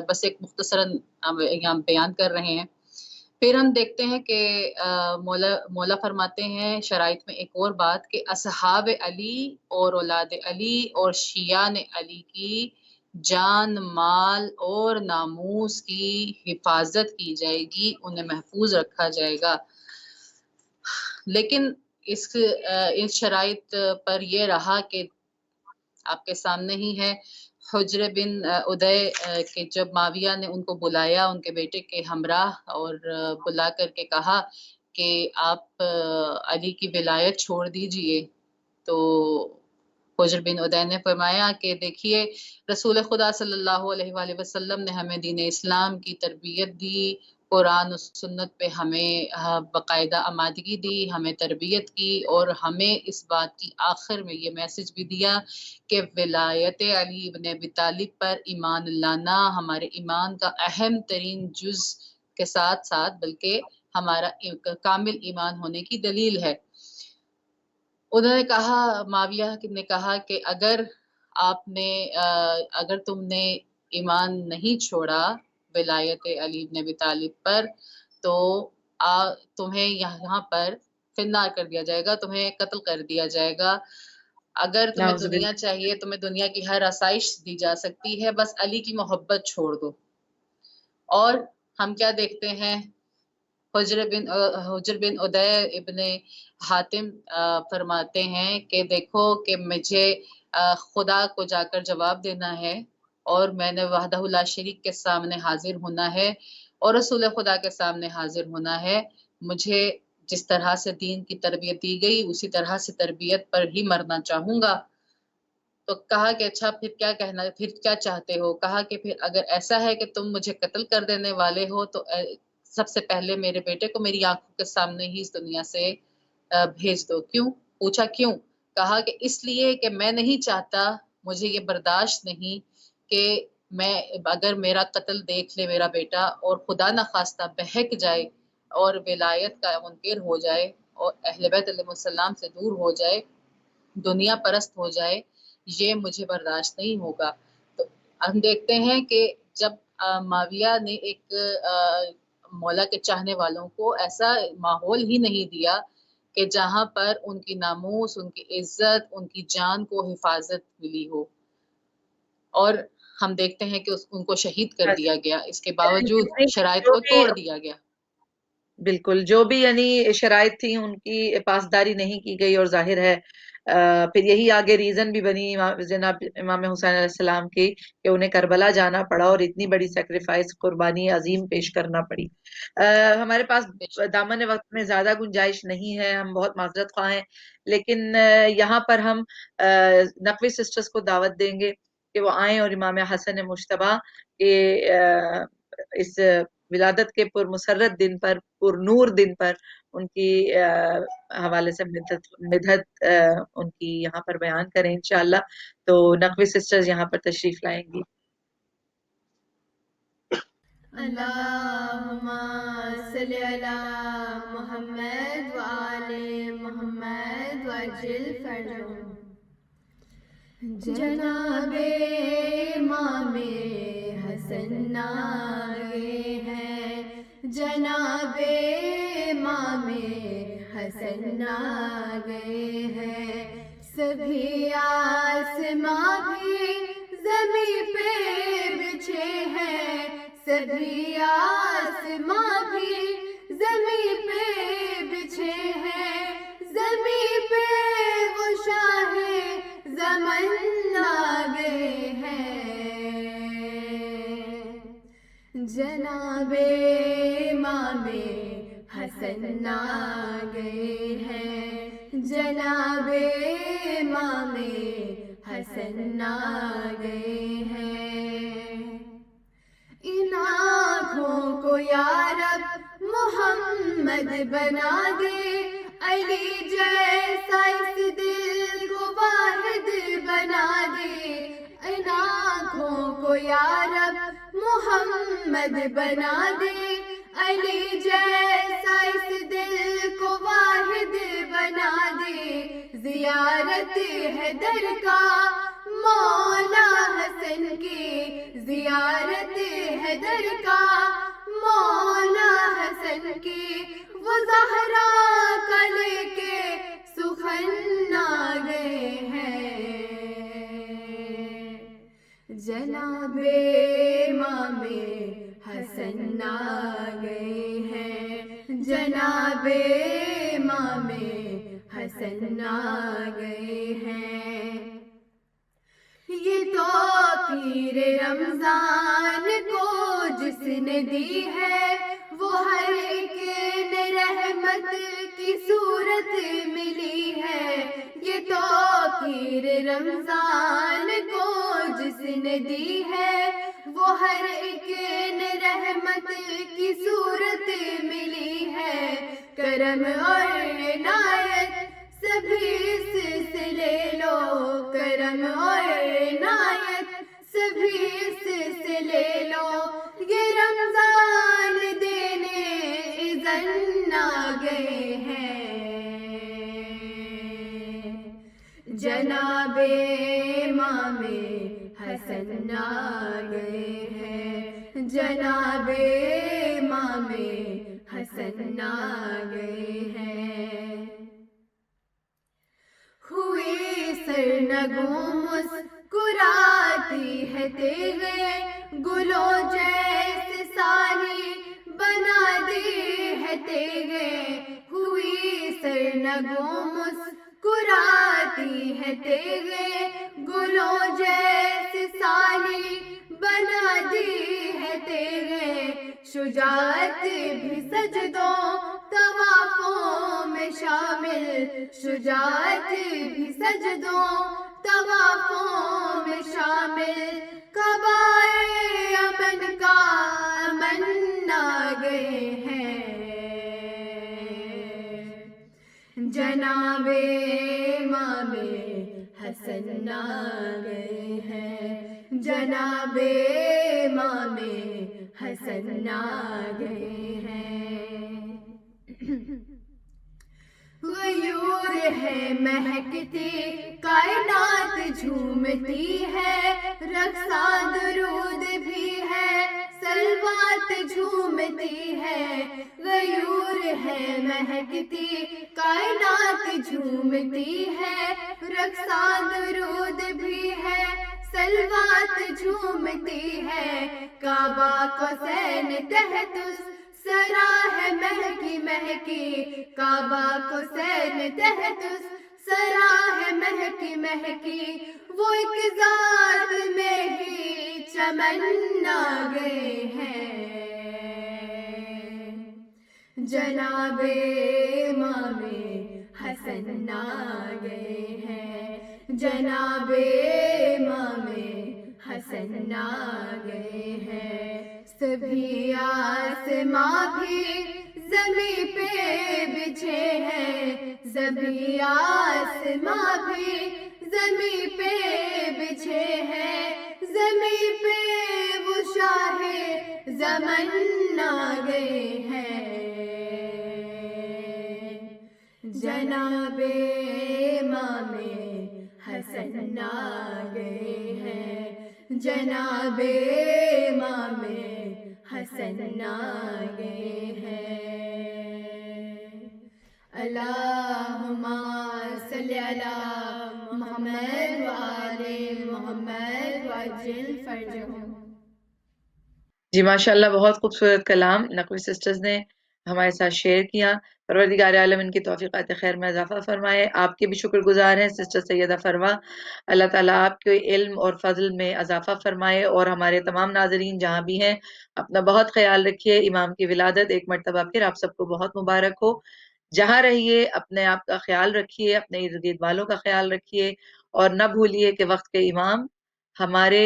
بس ایک مختصراً یہاں بیان کر رہے ہیں. پھر ہم دیکھتے ہیں کہ مولا فرماتے ہیں شرائط میں ایک اور بات کہ اصحاب علی اور اولاد علی اور شیعان علی کی جان، مال اور ناموس کی حفاظت کی جائے گی، انہیں محفوظ رکھا جائے گا. لیکن اس شرائط پر یہ رہا کہ آپ کے سامنے ہی ہے حجر بن ادے کہ جب معاویہ نے ان کو بلایا ان کے بیٹے کے ہمراہ اور بلا کر کے کہا کہ آپ علی کی ولایت چھوڑ دیجئے، تو حجر بن ادے نے فرمایا کہ دیکھیے رسول خدا صلی اللہ علیہ وآلہ وسلم نے ہمیں دین اسلام کی تربیت دی، قرآن و سنت پہ ہمیں باقاعدہ آمادگی دی، ہمیں تربیت کی، اور ہمیں اس بات کی آخر میں یہ میسج بھی دیا کہ ولایت علی ابن ابی طالب پر ایمان لانا ہمارے ایمان کا اہم ترین جز کے ساتھ ساتھ بلکہ ہمارا کامل ایمان ہونے کی دلیل ہے. انہوں نے کہا، معاویہ نے کہا کہ اگر تم نے ایمان نہیں چھوڑا ولایت علی ابن ابی طالب پر تو تمہیں یہاں پر فنار کر دیا جائے گا، تمہیں قتل کر دیا جائے گا. اگر تمہیں نعوذ دنیا چاہیے، تمہیں دنیا کی ہر آسائش دی جا سکتی ہے، بس علی کی محبت چھوڑ دو. اور ہم کیا دیکھتے ہیں، حجر بن ادے ابن حاتم فرماتے ہیں کہ دیکھو کہ مجھے خدا کو جا کر جواب دینا ہے، اور میں نے وحدہ لا شریک کے سامنے حاضر ہونا ہے اور رسول خدا کے سامنے حاضر ہونا ہے. مجھے جس طرح سے دین کی تربیت دی گئی اسی طرح سے تربیت پر ہی مرنا چاہوں گا. تو کہا کہ اچھا پھر کیا چاہتے ہو؟ کہا کہ پھر اگر ایسا ہے کہ تم مجھے قتل کر دینے والے ہو تو سب سے پہلے میرے بیٹے کو میری آنکھوں کے سامنے ہی اس دنیا سے بھیج دو. کیوں؟ پوچھا کیوں؟ کہا کہ اس لیے کہ میں نہیں چاہتا، مجھے یہ برداشت نہیں کہ اگر میرا قتل دیکھ لے میرا بیٹا اور خدا نخواستہ بہک جائے اور ولایت کا منکر ہو جائے اور اہل بیت علیہ السلام سے دور ہو جائے، دنیا پرست ہو جائے، یہ مجھے برداشت نہیں ہوگا. تو ہم دیکھتے ہیں کہ جب معاویہ نے ایک مولا کے چاہنے والوں کو ایسا ماحول ہی نہیں دیا کہ جہاں پر ان کی ناموس، ان کی عزت، ان کی جان کو حفاظت ملی ہو، اور ہم دیکھتے ہیں کہ ان کو شہید کر بس دیا گیا، اس کے باوجود شرائط جو کو بھی توڑ دیا گیا. بالکل جو بھی یعنی شرائط تھی ان کی پاسداری نہیں کی گئی، اور ظاہر ہے پھر یہی آگے ریزن بھی بنی جناب امام حسین علیہ السلام کی کہ انہیں کربلا جانا پڑا اور اتنی بڑی سیکریفائس، قربانی عظیم پیش کرنا پڑی. ہمارے پاس دامن وقت میں زیادہ گنجائش نہیں ہے، ہم بہت معذرت خواہ ہیں، لیکن یہاں پر ہم نقوی سسٹرز کو دعوت دیں گے کہ وہ آئیں اور امام حسن مجتبیٰ کے اس ولادت کے پر مسرت دن پر، پر نور دن پر ان کی حوالے سے مدحت ان کی یہاں پر بیان کریں انشاءاللہ. تو نقوی سسٹرز یہاں پر تشریف لائیں گی. اللہم صلی علی محمد وآل محمد وعجل فرجهم. جناب امام حسن آگے ہیں، جناب امام حسن آگے ہیں، سبھی آسماں بھی زمین پہ بچھے ہیں، سبھی آسماں بھی زمین پہ بچھے ہیں، زمین پہ وہ شاہ زمن آ گئے ہیں، جناب امام حسن آ گئے ہیں، جناب امام حسن آ گئے ہیں. ان آنکھوں کو یا رب محمد بنا دے، علی جیسا اس دل کو واحد بنا دے. ان آنکھوں کو یا رب محمد بنا دے، علی جیسا اس دل کو واحد بنا دے. زیارت ہے درگاہ مولا حسن کی، زیارت ہے درگاہ مولا حسن کی، وہ زہرا کا لے کے سخن آ گئے ہیں، جناب امام حسن آ گئے ہیں، جناب امام حسن آ گئے ہیں. یہ توقیر رمضان کو جس نے دی ہے، وہ ہر ایک نے رحمت کی صورت ملی ہے. یہ توقیر رمضان کو جس نے دی ہے، وہ ہر ایک نے رحمت کی صورت ملی ہے. کرم اور عنایت سبھی اس سے لے لو، کرم اور عنایت سبھی اس سے لے لو. یہ رمضان دینے اذن آ گئے ہیں، جناب امام حسن آ گئے ہیں، جناب امام حسن آ گئے ہیں. ہوئی سرنگوں مسکراتی ہے تیغے، گلوں جیسے ساری بنا دی ہے تیغے. ہوئی سرنگوں مسکراتی ہے تیغے، گلوں جیسے ساری بنا دی ہے تیغے. شجاعت بھی سجدوں طوافوں میں شامل، شجاعت بھی سجدوں طوافوں میں شامل. کعبۂ امن کا امن آ گئے ہیں، جناب امام حسن آ گئے ہیں، جناب امام حسن آ گئے ہیں. غیور ہے مہکتی کائنات جھومتی ہے، رقصاں درود بھی ہے صلوات جھومتی ہے. غیور ہے مہکتی کائنات جھومتی ہے، رقصاں درود بھی ہے صلوات جھومتی ہے. کعبہ قوسین تحت سرا ہے مہکی مہکی، کعبہ قوسین تحت سرا ہے مہکی مہکی. وہ ایک ذات میں ہی چمن آ گئے ہیں، جناب امام حسن آ گئے ہیں، جناب امام حسن آ گئے ہیں. سبھی آسماں بھی زمیں پہ بچھے ہیں، سبھی آسماں بھی زمیں پہ بچھے ہیں. زمیں پہ وہ شاہ زمن آ گئے ہیں، جناب امام حسن آ گئے ہیں، جناب امام حسن آ گئے ہیں. اللہم صلی علی محمد وآل محمد وعجل فرجہم. جی ماشاءاللہ، بہت خوبصورت کلام نقوی سسٹرز نے ہمارے ساتھ شیئر کیا. پروردگار عالم ان کی توفیقات خیر میں اضافہ فرمائے. آپ کے بھی شکر گزار ہیں سسٹر سیدہ فروا. اللہ تعالیٰ آپ کے علم اور فضل میں اضافہ فرمائے، اور ہمارے تمام ناظرین جہاں بھی ہیں اپنا بہت خیال رکھیے. امام کی ولادت ایک مرتبہ پھر آپ سب کو بہت مبارک ہو. جہاں رہیے اپنے آپ کا خیال رکھیے، اپنے ارد گرد والوں کا خیال رکھیے، اور نہ بھولیے کہ وقت کے امام ہمارے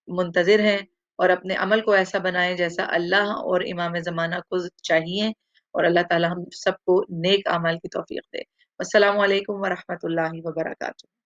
منتظر ہیں، اور اپنے عمل کو ایسا بنائیں جیسا اللہ اور امام زمانہ کو چاہیے، اور اللہ تعالی ہم سب کو نیک اعمال کی توفیق دے. السلام علیکم ورحمۃ اللہ وبرکاتہ.